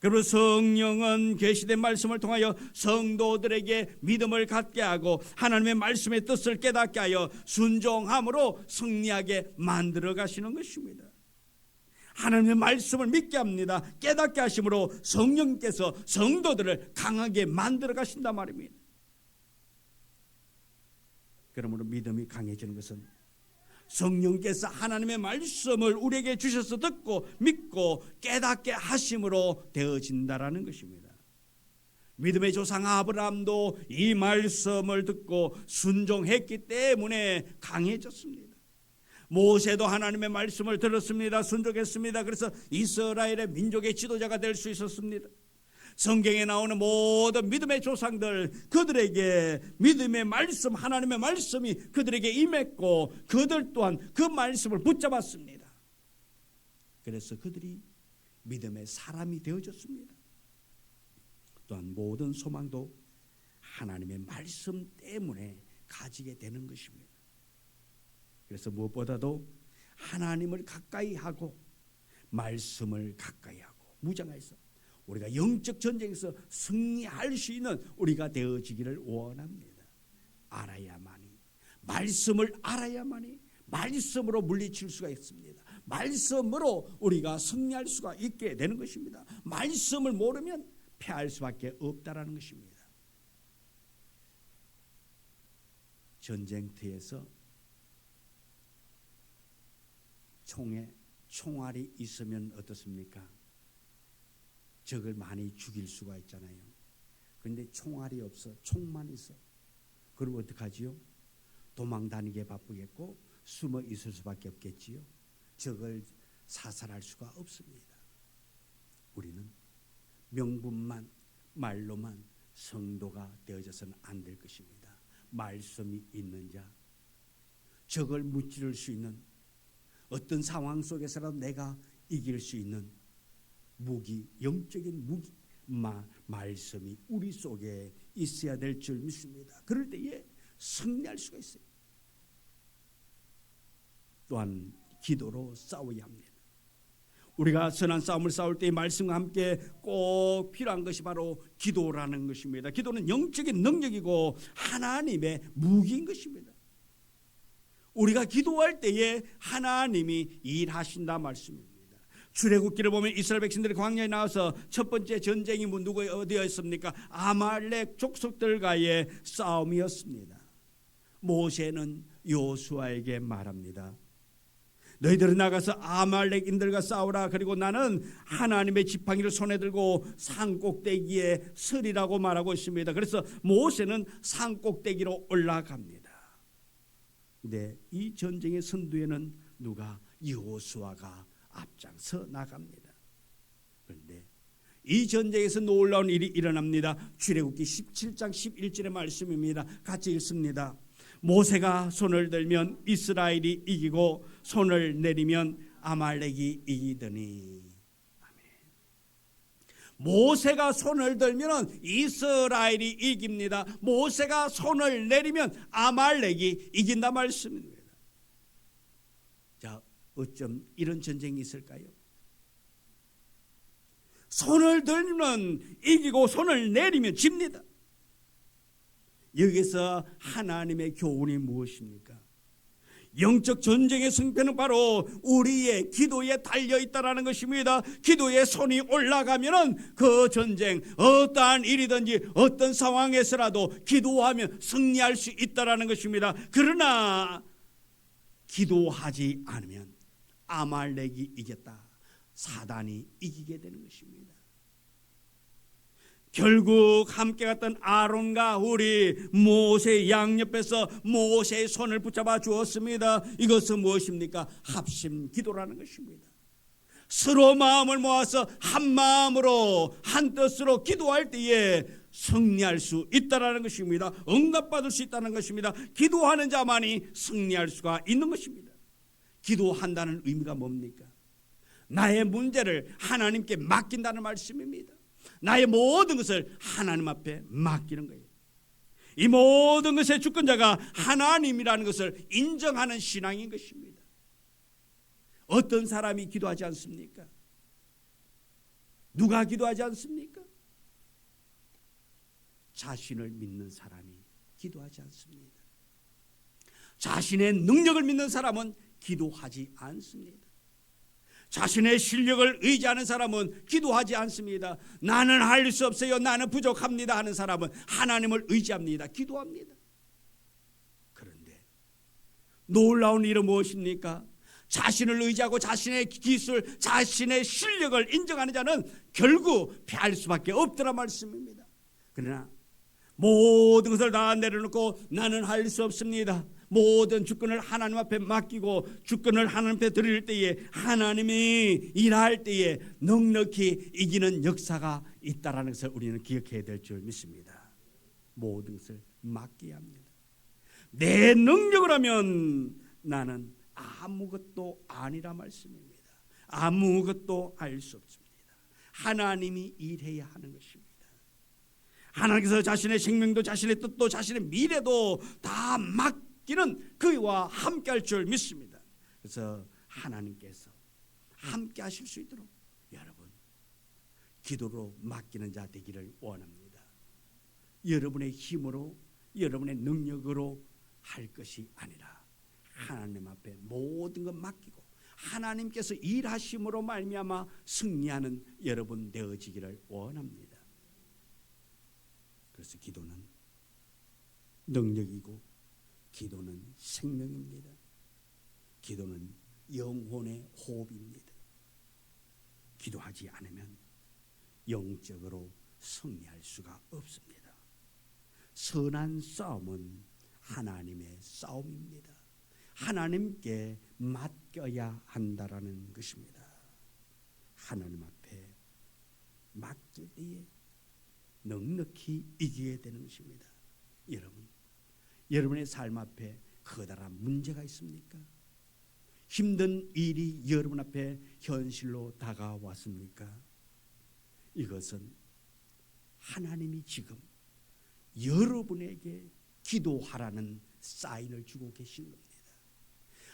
Speaker 1: 그리고 성령은 계시된 말씀을 통하여 성도들에게 믿음을 갖게 하고 하나님의 말씀의 뜻을 깨닫게 하여 순종함으로 승리하게 만들어 가시는 것입니다. 하나님의 말씀을 믿게 합니다. 깨닫게 하심으로 성령께서 성도들을 강하게 만들어 가신단 말입니다. 그러므로 믿음이 강해지는 것은 성령께서 하나님의 말씀을 우리에게 주셔서 듣고 믿고 깨닫게 하심으로 되어진다라는 것입니다. 믿음의 조상 아브라함도 이 말씀을 듣고 순종했기 때문에 강해졌습니다. 모세도 하나님의 말씀을 들었습니다. 순종했습니다. 그래서 이스라엘의 민족의 지도자가 될 수 있었습니다. 성경에 나오는 모든 믿음의 조상들, 그들에게 믿음의 말씀, 하나님의 말씀이 그들에게 임했고 그들 또한 그 말씀을 붙잡았습니다. 그래서 그들이 믿음의 사람이 되어졌습니다. 또한 모든 소망도 하나님의 말씀 때문에 가지게 되는 것입니다. 그래서 무엇보다도 하나님을 가까이 하고 말씀을 가까이 하고 무장해서 우리가 영적 전쟁에서 승리할 수 있는 우리가 되어지기를 원합니다. 알아야만이, 말씀을 알아야만이 말씀으로 물리칠 수가 있습니다. 말씀으로 우리가 승리할 수가 있게 되는 것입니다. 말씀을 모르면 패할 수밖에 없다라는 것입니다. 전쟁터에서 총알이 있으면 어떻습니까? 적을 많이 죽일 수가 있잖아요. 그런데 총알이 없어, 총만 있어. 그럼 어떡하지요? 도망 다니게 바쁘겠고 숨어 있을 수밖에 없겠지요. 적을 사살할 수가 없습니다. 우리는 명분만, 말로만 성도가 되어져서는 안 될 것입니다. 말씀이 있는 자, 적을 무찌를 수 있는, 어떤 상황 속에서라도 내가 이길 수 있는 무기, 영적인 무기, 말씀이 우리 속에 있어야 될 줄 믿습니다. 그럴 때에 승리할 수가 있어요. 또한 기도로 싸워야 합니다. 우리가 선한 싸움을 싸울 때 말씀과 함께 꼭 필요한 것이 바로 기도라는 것입니다. 기도는 영적인 능력이고 하나님의 무기인 것입니다. 우리가 기도할 때에 하나님이 일하신다 말씀입니다. 출애굽기를 보면 이스라엘 백성들이 광야에 나와서 첫 번째 전쟁이 어디였습니까? 아말렉 족속들과의 싸움이었습니다. 모세는 여호수아에게 말합니다. 너희들은 나가서 아말렉인들과 싸우라. 그리고 나는 하나님의 지팡이를 손에 들고 산꼭대기에 서리라고 말하고 있습니다. 그래서 모세는 산꼭대기로 올라갑니다. 근데 이 전쟁의 선두에는 누가? 여호수아가 앞장서 나갑니다. 그런데 이 전쟁에서 놀라운 일이 일어납니다. 출애굽기 17장 11절의 말씀입니다. 같이 읽습니다. 모세가 손을 들면 이스라엘이 이기고 손을 내리면 아말렉이 이기더니. 아멘. 모세가 손을 들면 이스라엘이 이깁니다. 모세가 손을 내리면 아말렉이 이긴다 말씀입니다. 자, 어쩜 이런 전쟁이 있을까요? 손을 들면 이기고 손을 내리면 집니다. 여기서 하나님의 교훈이 무엇입니까? 영적 전쟁의 승패는 바로 우리의 기도에 달려있다라는 것입니다. 기도에 손이 올라가면 그 전쟁, 어떠한 일이든지 어떤 상황에서라도 기도하면 승리할 수 있다라는 것입니다. 그러나 기도하지 않으면 아말렉이 이겼다, 사단이 이기게 되는 것입니다. 결국 함께 갔던 아론과 우리 모세의 양옆에서 모세의 손을 붙잡아 주었습니다. 이것은 무엇입니까? 합심 기도라는 것입니다. 서로 마음을 모아서 한 마음으로 한 뜻으로 기도할 때에 승리할 수 있다는 것입니다. 응답받을 수 있다는 것입니다. 기도하는 자만이 승리할 수가 있는 것입니다. 기도한다는 의미가 뭡니까? 나의 문제를 하나님께 맡긴다는 말씀입니다. 나의 모든 것을 하나님 앞에 맡기는 거예요. 이 모든 것의 주권자가 하나님이라는 것을 인정하는 신앙인 것입니다. 어떤 사람이 기도하지 않습니까? 누가 기도하지 않습니까? 자신을 믿는 사람이 기도하지 않습니다. 자신의 능력을 믿는 사람은 기도하지 않습니다. 자신의 실력을 의지하는 사람은 기도하지 않습니다. 나는 할 수 없어요, 나는 부족합니다 하는 사람은 하나님을 의지합니다. 기도합니다. 그런데 놀라운 일은 무엇입니까? 자신을 의지하고 자신의 기술, 자신의 실력을 인정하는 자는 결국 패할 수밖에 없더라 말씀입니다. 그러나 모든 것을 다 내려놓고 나는 할 수 없습니다, 모든 주권을 하나님 앞에 맡기고 주권을 하나님 앞에 드릴 때에 하나님이 일할 때에 넉넉히 이기는 역사가 있다는 것을 우리는 기억해야 될 줄 믿습니다. 모든 것을 맡겨야 합니다. 내 능력을 하면 나는 아무것도 아니라 말씀입니다. 아무것도 알 수 없습니다. 하나님이 일해야 하는 것입니다. 하나님께서 자신의 생명도 자신의 뜻도 자신의 미래도 다 맡기는 그와 함께 할 줄 믿습니다. 그래서 하나님께서 함께 하실 수 있도록 여러분 기도로 맡기는 자 되기를 원합니다. 여러분의 힘으로 여러분의 능력으로 할 것이 아니라 하나님 앞에 모든 것 맡기고 하나님께서 일하심으로 말미암아 승리하는 여러분 되어지기를 원합니다. 그래서 기도는 능력이고 기도는 생명입니다. 기도는 영혼의 호흡입니다. 기도하지 않으면 영적으로 승리할 수가 없습니다. 선한 싸움은 하나님의 싸움입니다. 하나님께 맡겨야 한다라는 것입니다. 하나님 앞에 맡길 때에 넉넉히 이기게 되는 것입니다. 여러분의 삶 앞에 커다란 문제가 있습니까? 힘든 일이 여러분 앞에 현실로 다가왔습니까? 이것은 하나님이 지금 여러분에게 기도하라는 사인을 주고 계신 겁니다.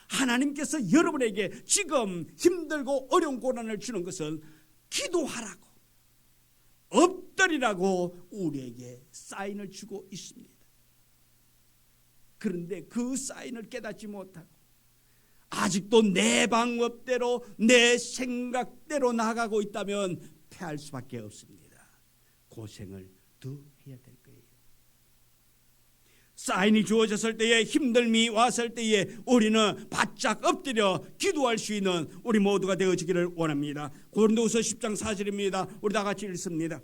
Speaker 1: 하나님께서 여러분에게 지금 힘들고 어려운 고난을 주는 것은 기도하라고, 엎드리라고 우리에게 사인을 주고 있습니다. 그런데 그 사인을 깨닫지 못하고 아직도 내 방법대로 내 생각대로 나가고 있다면 패할 수밖에 없습니다. 고생을 더 해야 될 거예요. 사인이 주어졌을 때에, 힘듦이 왔을 때에 우리는 바짝 엎드려 기도할 수 있는 우리 모두가 되어지기를 원합니다. 고린도후서 10장 4절입니다. 우리 다 같이 읽습니다.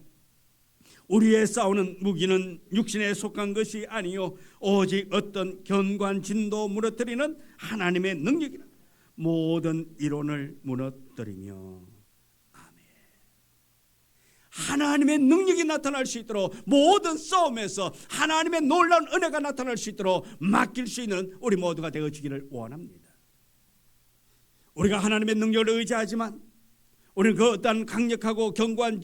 Speaker 1: 우리의 싸우는 무기는 육신에 속한 것이 아니요 오직 어떤 견고한 진도 무너뜨리는 하나님의 능력이라. 모든 이론을 무너뜨리며. 하나님의 능력이 나타날 수 있도록, 모든 싸움에서 하나님의 놀라운 은혜가 나타날 수 있도록 맡길 수 있는 우리 모두가 되어지기를 원합니다. 우리가 하나님의 능력을 의지하지만 우리는 그 어떤 강력하고 견고한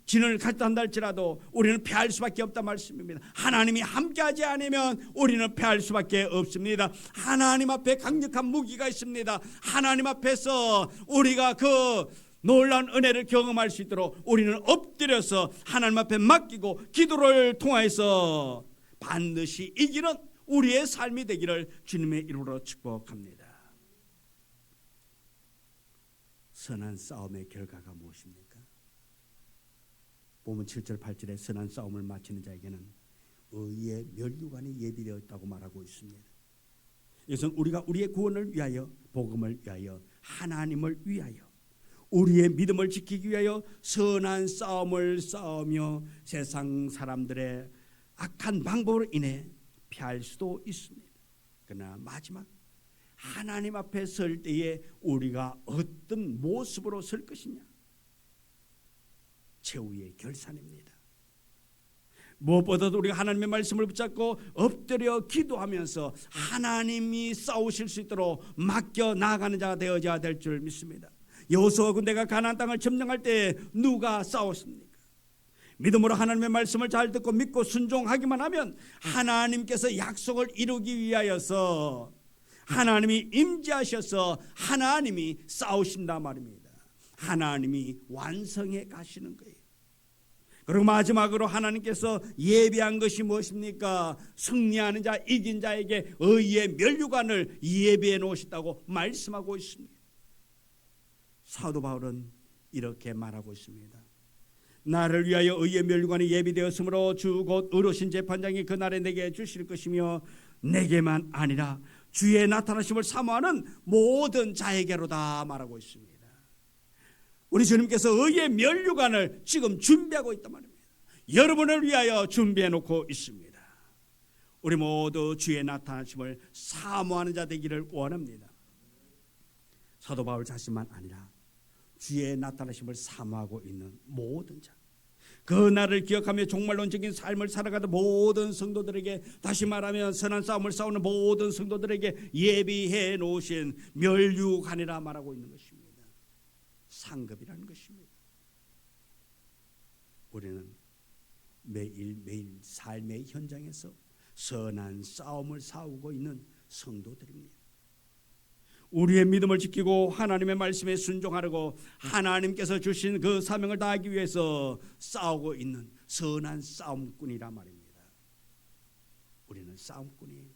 Speaker 1: 진을 갖다 한다 할지라도 우리는 패할 수밖에 없다 말씀입니다. 하나님이 함께하지 않으면 우리는 패할 수밖에 없습니다. 하나님 앞에 강력한 무기가 있습니다. 하나님 앞에서 우리가 그 놀라운 은혜를 경험할 수 있도록 우리는 엎드려서 하나님 앞에 맡기고 기도를 통하여서 반드시 이기는 우리의 삶이 되기를 주님의 이름으로 축복합니다. 선한 싸움의 결과가 무엇입니까? 보면 7절 8절에 선한 싸움을 마치는 자에게는 의의 면류관이 예비되어 있다고 말하고 있습니다. 이것은 우리가 우리의 구원을 위하여, 복음을 위하여, 하나님을 위하여, 우리의 믿음을 지키기 위하여 선한 싸움을 싸우며 세상 사람들의 악한 방법으로 인해 피할 수도 있습니다. 그러나 마지막 하나님 앞에 설 때에 우리가 어떤 모습으로 설 것이냐, 최후의 결산입니다. 무엇보다도 우리가 하나님의 말씀을 붙잡고 엎드려 기도하면서 하나님이 싸우실 수 있도록 맡겨 나아가는 자가 되어야 될 줄 믿습니다. 여호수아 군대가 가나안 땅을 점령할 때 누가 싸웠습니까? 믿음으로 하나님의 말씀을 잘 듣고 믿고 순종하기만 하면 하나님께서 약속을 이루기 위하여서 하나님이 임재하셔서 하나님이 싸우신다 말입니다. 하나님이 완성해 가시는 거예요. 그리고 마지막으로 하나님께서 예비한 것이 무엇입니까? 승리하는 자, 이긴 자에게 의의 면류관을 예비해 놓으셨다고 말씀하고 있습니다. 사도 바울은 이렇게 말하고 있습니다. 나를 위하여 의의 면류관이 예비되었으므로 주 곧 의로우신 재판장이 그날에 내게 주실 것이며 내게만 아니라 주의 나타나심을 사모하는 모든 자에게로다 말하고 있습니다. 우리 주님께서 의의 면류관을 지금 준비하고 있단 말입니다. 여러분을 위하여 준비해 놓고 있습니다. 우리 모두 주의 나타나심을 사모하는 자 되기를 원합니다. 사도 바울 자신만 아니라 주의 나타나심을 사모하고 있는 모든 자, 그 날을 기억하며 종말론적인 삶을 살아가는 모든 성도들에게, 다시 말하면 선한 싸움을 싸우는 모든 성도들에게 예비해 놓으신 면류관이라 말하고 있는 것입니다. 상급이라는 것입니다. 우리는 매일매일 삶의 현장에서 선한 싸움을 싸우고 있는 성도들입니다. 우리의 믿음을 지키고 하나님의 말씀에 순종하려고 하나님께서 주신 그 사명을 다하기 위해서 싸우고 있는 선한 싸움꾼이라 말입니다. 우리는 싸움꾼이에요.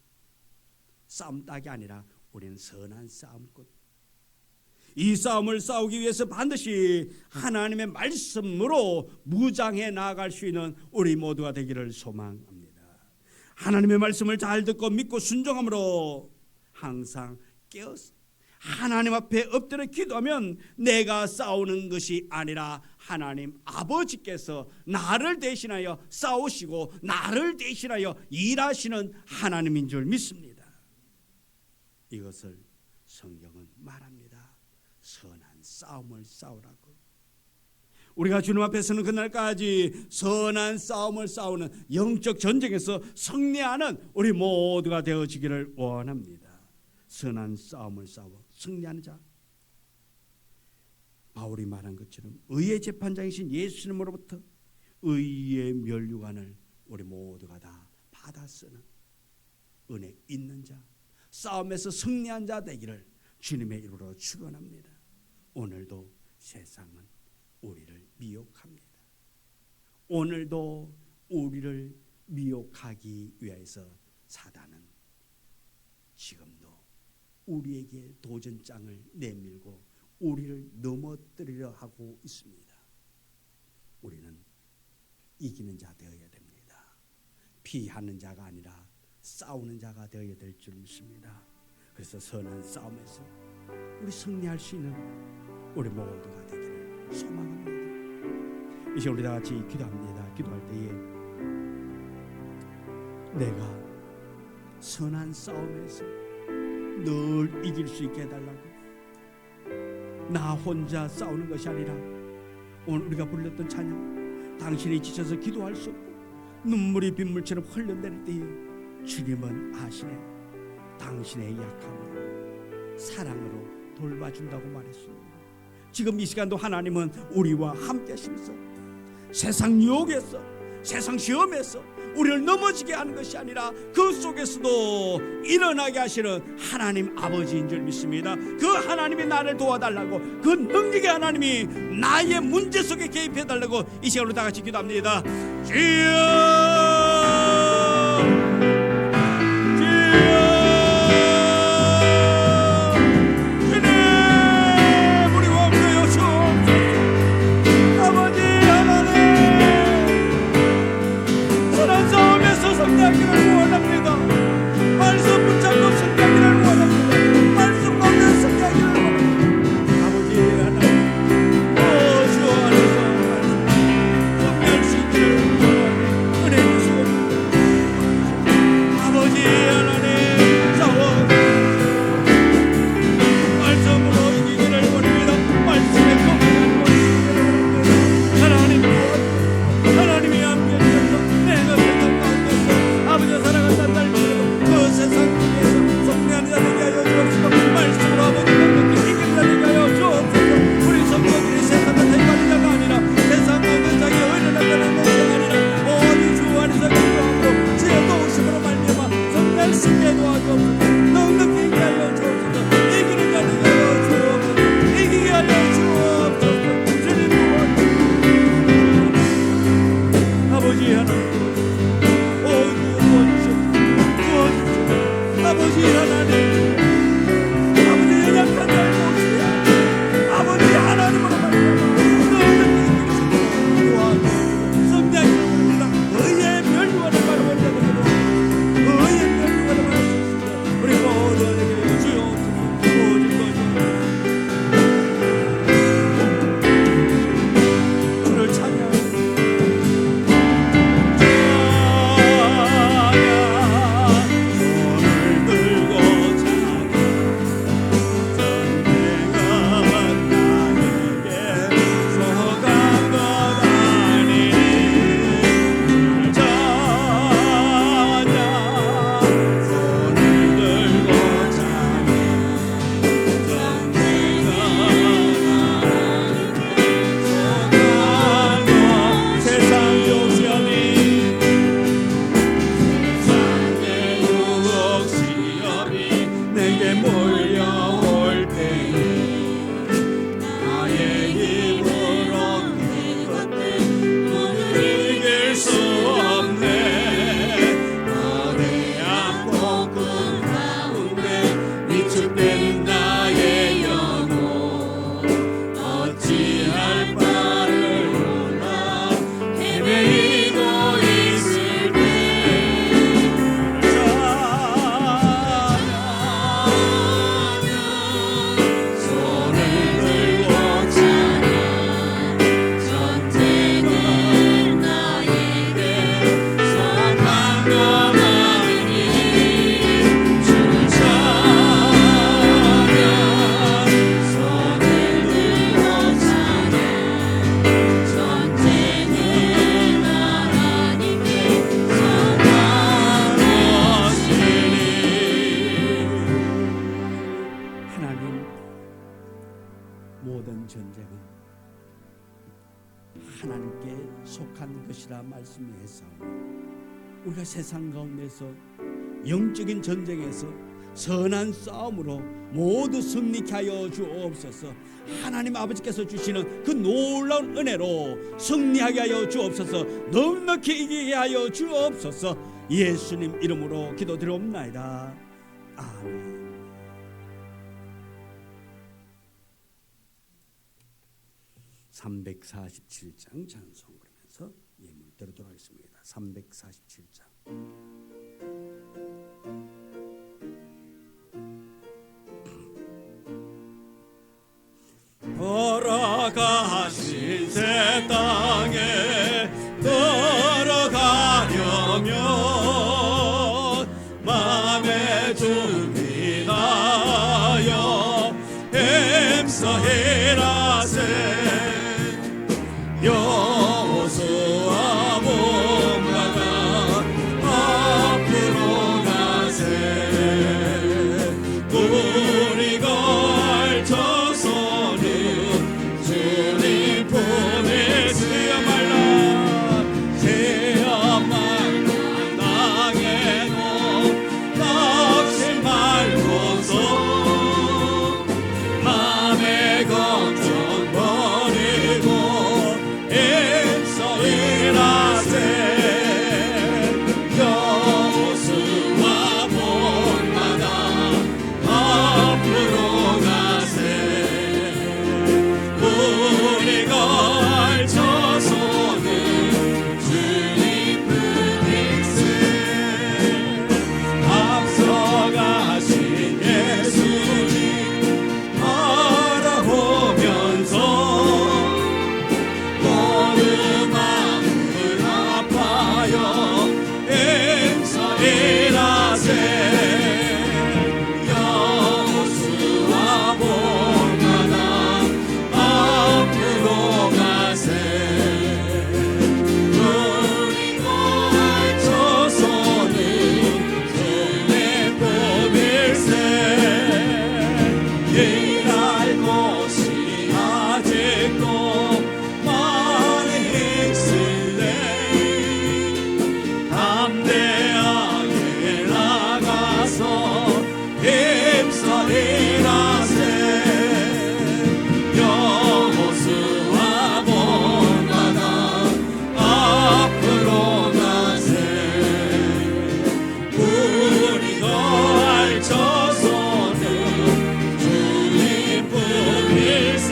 Speaker 1: 싸움닭이 아니라 우리는 선한 싸움꾼. 이 싸움을 싸우기 위해서 반드시 하나님의 말씀으로 무장해 나아갈 수 있는 우리 모두가 되기를 소망합니다. 하나님의 말씀을 잘 듣고 믿고 순종함으로 항상 깨어서 하나님 앞에 엎드려 기도하면 내가 싸우는 것이 아니라 하나님 아버지께서 나를 대신하여 싸우시고 나를 대신하여 일하시는 하나님인 줄 믿습니다. 이것을 성경은 말합니다. 선한 싸움을 싸우라고. 우리가 주님 앞에 서는 그날까지 선한 싸움을 싸우는 영적 전쟁에서 승리하는 우리 모두가 되어지기를 원합니다. 선한 싸움을 싸워 승리하는 자, 바울이 말한 것처럼 의의 재판장이신 예수님으로부터 의의 면류관을 우리 모두가 다 받아 쓰는 은혜 있는 자, 싸움에서 승리한 자 되기를 주님의 이름으로 축원합니다. 오늘도 세상은 우리를 미혹합니다. 오늘도 우리를 미혹하기 위해서 사단은 지금도 우리에게 도전장을 내밀고 우리를 넘어뜨리려 하고 있습니다. 우리는 이기는 자 되어야 됩니다. 피하는 자가 아니라 싸우는 자가 되어야 될 줄 믿습니다. 그래서 선한 싸움에서 우리 승리할 수 있는 우리 모두가 되기를 소망합니다. 이제 우리 다 같이 기도합니다. 기도할 때에 내가 선한 싸움에서 늘 이길 수 있게 해달라고, 나 혼자 싸우는 것이 아니라 오늘 우리가 불렀던 찬양, 당신이 지쳐서 기도할 수 없고 눈물이 빗물처럼 흘러내릴 때에 주님은 아시네, 당신의 약함을 사랑으로 돌봐준다고 말했습니다. 지금 이 시간도 하나님은 우리와 함께 하시면서 세상 유혹에서, 세상 시험에서 우리를 넘어지게 하는 것이 아니라 그 속에서도 일어나게 하시는 하나님 아버지인 줄 믿습니다. 그 하나님이 나를 도와달라고, 그 능력의 하나님이 나의 문제 속에 개입해달라고 이 시간으로 다 같이 기도합니다. 주여, 우리가 세상 가운데서 영적인 전쟁에서 선한 싸움으로 모두 승리케 하여 주옵소서. 하나님 아버지께서 주시는 그 놀라운 은혜로 승리하게 하여 주옵소서. 넉넉히 이기게 하여 주옵소서. 예수님 이름으로 기도드리옵나이다. 아멘. (347장) 찬송 부르면서 예물 드리도록 하겠습니다. 347장
Speaker 2: 맘에 준비하여 힘써이라세 여호수아 몸마가 앞으로 가세 우리 걸쳐서는 주님 품에 쓰여 말라 세어 말라 당해도 넋이 말고서 맘의 걱정 버리고 일서일하세 여호수아 본마다 앞으로 가세 우리 걸쳐서는 주님 품일세 앞서가신 예수님 바라보면서 모든 마음을 아파요 인사일하세 여호수아 본마다 앞으로 가세 우리 걸쳐서는 주님 품일세 일할 곳이 아직도 많이 있으네 담대하게 나가서 힘써일하세 여호수아 본마다 앞으로 가세 우리 걸쳐서는 주님 품일세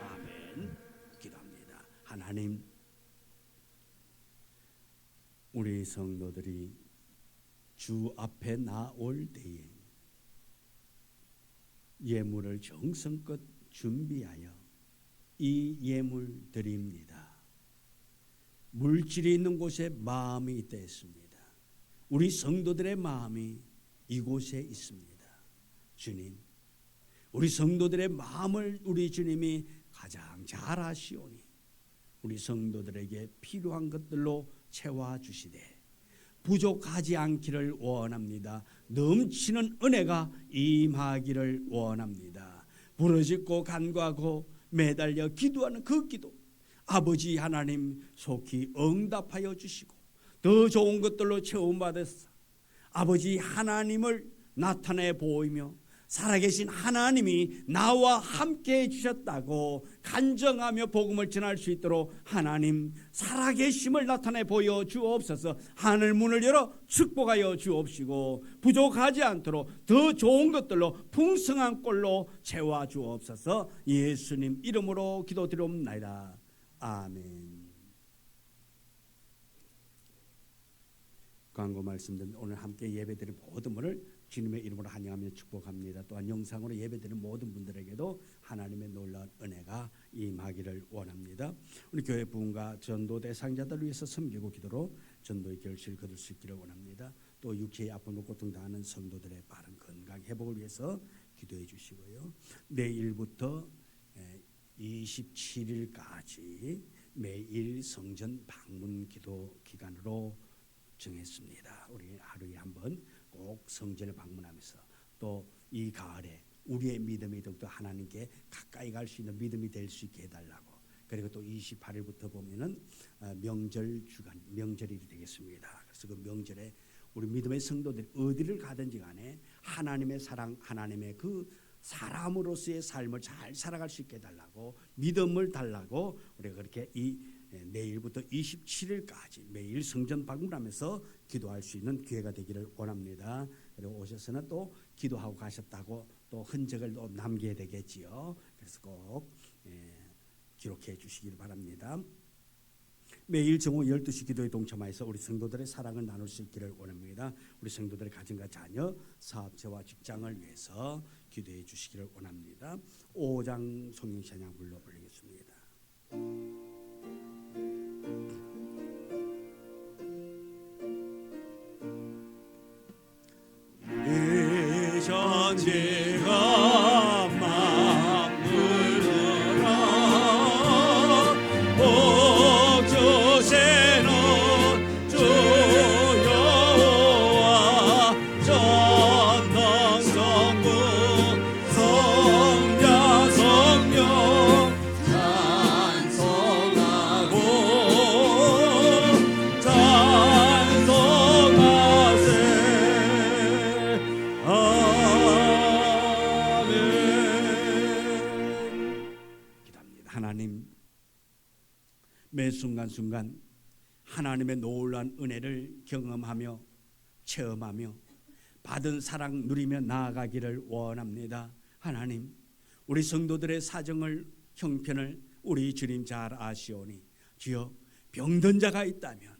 Speaker 1: 아멘. 기도합니다. 하나님, 우리 성도들이 주 앞에 나올 때에 예물을 정성껏 준비하여 이 예물 드립니다. 물질이 있는 곳에 마음이 있다 했습니다. 우리 성도들의 마음이 이곳에 있습니다. 주님, 우리 성도들의 마음을 우리 주님이 가장 잘 아시오니 우리 성도들에게 필요한 것들로 채워주시되 부족하지 않기를 원합니다. 넘치는 은혜가 임하기를 원합니다. 부르짖고 간구하고 매달려 기도하는 그 기도 아버지 하나님 속히 응답하여 주시고 더 좋은 것들로 채움받아서 아버지 하나님을 나타내 보이며 살아계신 하나님이 나와 함께 해주셨다고 간정하며 복음을 전할 수 있도록 하나님 살아계심을 나타내 보여 주옵소서. 하늘 문을 열어 축복하여 주옵시고 부족하지 않도록 더 좋은 것들로 풍성한 꼴로 채워 주옵소서. 예수님 이름으로 기도드리옵나이다. 아멘. 광고 말씀드린 오늘 함께 예배드린 모든 분을 주님의 이름으로 환영하며 축복합니다. 또한 영상으로 예배드리는 모든 분들에게도 하나님의 놀라운 은혜가 임하기를 원합니다. 우리 교회 부흥과 전도 대상자들을 위해서 섬기고 기도로 전도의 결실을 거둘 수 있기를 원합니다. 또 육체의 아픔으로 고통당하는 성도들의 빠른 건강 회복을 위해서 기도해 주시고요. 내일부터 27일까지 매일 성전 방문 기도 기간으로 정했습니다. 우리 하루에 한 번 꼭 성전을 방문하면서 또 이 가을에 우리의 믿음이 더욱더 하나님께 가까이 갈 수 있는 믿음이 될 수 있게 해달라고. 그리고 또 28일부터 보면은 명절 주간 명절이 되겠습니다. 그래서 그 명절에 우리 믿음의 성도들이 어디를 가든지 간에 하나님의 사랑, 하나님의 그 사람으로서의 삶을 잘 살아갈 수 있게 해달라고 믿음을 달라고 우리가 그렇게 내일부터 27일까지 매일 성전 방문하면서 기도할 수 있는 기회가 되기를 원합니다. 그리고 오셔서는 또 기도하고 가셨다고 또 흔적을 또 남겨야 되겠지요. 그래서 꼭 기록해 주시길 바랍니다. 매일 정오 12시 기도에 동참하여서 우리 성도들의 사랑을 나눌 수 있기를 원합니다. 우리 성도들의 가정과 자녀, 사업체와 직장을 위해서 기도해 주시기를 원합니다. 5장 성령 찬양 불러 올리겠습니다.
Speaker 2: 천지가 막물더라 복주시는 주 여호와 전능성부 성자 성령 찬송하고 찬송하세. 아멘.
Speaker 1: 기도합니다. 하나님, 매 순간순간 하나님의 놀라운 은혜를 경험하며 체험하며 받은 사랑 누리며 나아가기를 원합니다. 하나님, 우리 성도들의 사정을 형편을 우리 주님 잘 아시오니 주여, 병든 자가 있다면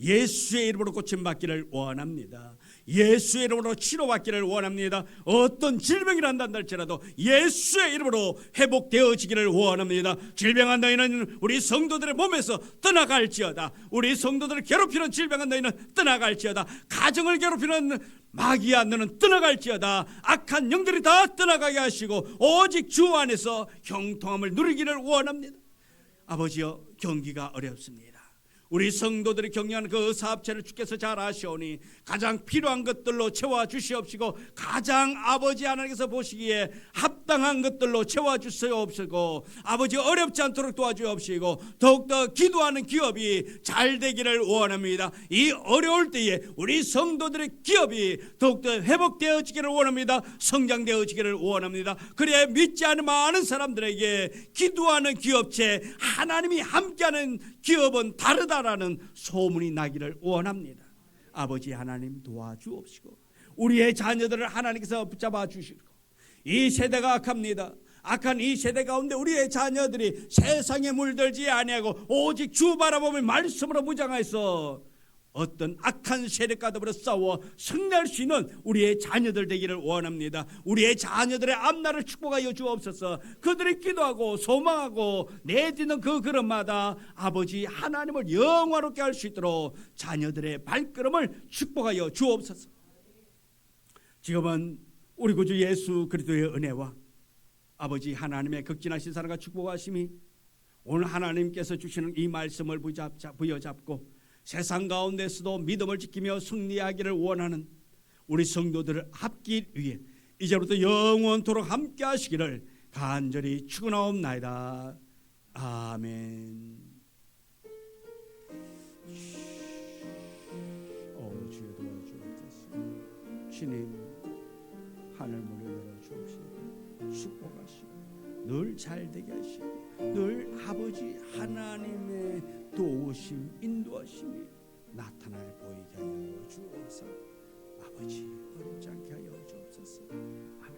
Speaker 1: 예수의 이름으로 고침받기를 원합니다. 예수의 이름으로 치료받기를 원합니다. 어떤 질병이란다 할지라도 예수의 이름으로 회복되어지기를 원합니다. 질병한 너희는 우리 성도들의 몸에서 떠나갈지어다. 우리 성도들을 괴롭히는 질병한 너희는 떠나갈지어다. 가정을 괴롭히는 마귀야 너는 떠나갈지어다. 악한 영들이 다 떠나가게 하시고 오직 주 안에서 형통함을 누리기를 원합니다. 아버지여, 경기가 어렵습니다. 우리 성도들이 경영하는 그 사업체를 주께서 잘 아시오니 가장 필요한 것들로 채워주시옵시고 가장 아버지 하나님께서 보시기에 합당한 것들로 채워주시옵시고 아버지 어렵지 않도록 도와주옵시고 더욱더 기도하는 기업이 잘 되기를 원합니다. 이 어려울 때에 우리 성도들의 기업이 더욱더 회복되어지기를 원합니다. 성장되어지기를 원합니다. 그래야 믿지 않는 많은 사람들에게 기도하는 기업체, 하나님이 함께하는 기업은 다르다라는 소문이 나기를 원합니다. 아버지 하나님 도와주옵시고 우리의 자녀들을 하나님께서 붙잡아 주시고 이 세대가 악합니다. 악한 이 세대 가운데 우리의 자녀들이 세상에 물들지 아니하고 오직 주 바라보며 말씀으로 무장하여서 어떤 악한 세력과 더불어 싸워 승리할 수 있는 우리의 자녀들 되기를 원합니다. 우리의 자녀들의 앞날을 축복하여 주옵소서. 그들이 기도하고 소망하고 내딛는 그 걸음마다 아버지 하나님을 영화롭게 할 수 있도록 자녀들의 발걸음을 축복하여 주옵소서. 지금은 우리 구주 예수 그리스도의 은혜와 아버지 하나님의 극진하신 사랑과 축복하심이 오늘 하나님께서 주시는 이 말씀을 부여잡고 세상 가운데서도 믿음을 지키며 승리하기를 원하는 우리 성도들을 합기 위해 이제부터 영원토록 함께 하시기를 간절히 축원하옵나이다. 아멘. 주여 도와주옵소서. 주님 하늘 문을 열어주옵시고 축복하시고 늘 잘되게 하시고 늘 아버지 하나님의 도우심 인도하심이 나타나 보이게 하여 주옵소서. 아버지 어렵지 않게 하여 주옵소서. 아멘.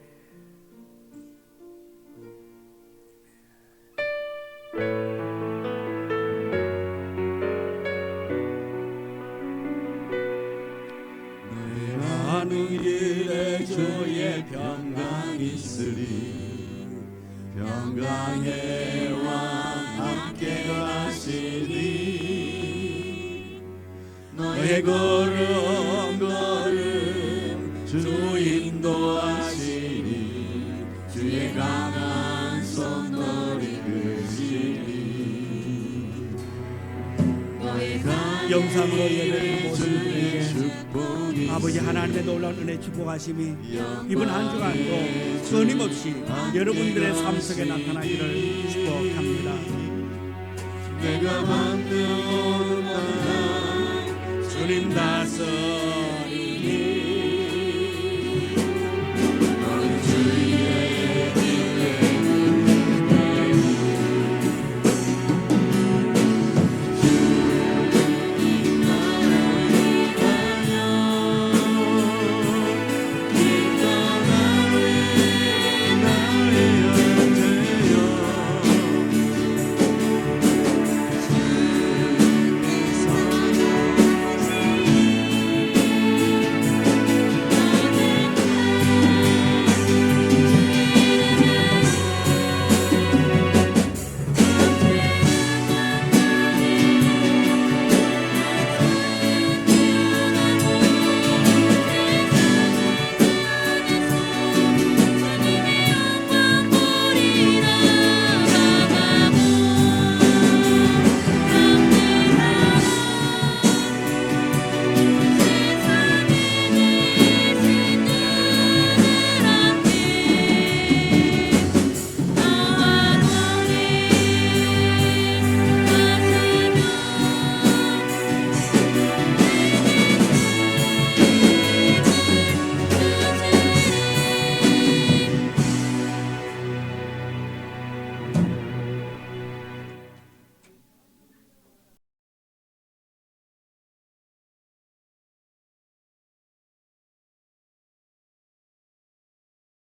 Speaker 2: 너의 가는 길에 주의 평강 있으리. 평강의 왕 함께 가시니 너의 걸음 주 인도하시니 주의 강한 손을 이끄시니 너의
Speaker 1: 영상으로 예배드리는 모든 분에게
Speaker 2: 축복이
Speaker 1: 아버지 하나님의 놀라운 은혜 축복하심이 이번 한 주간도 끊임없이 여러분들의 삶 속에 나타나기를 축복합니다.
Speaker 2: 내가 받는 모든 날
Speaker 1: 주님 다섯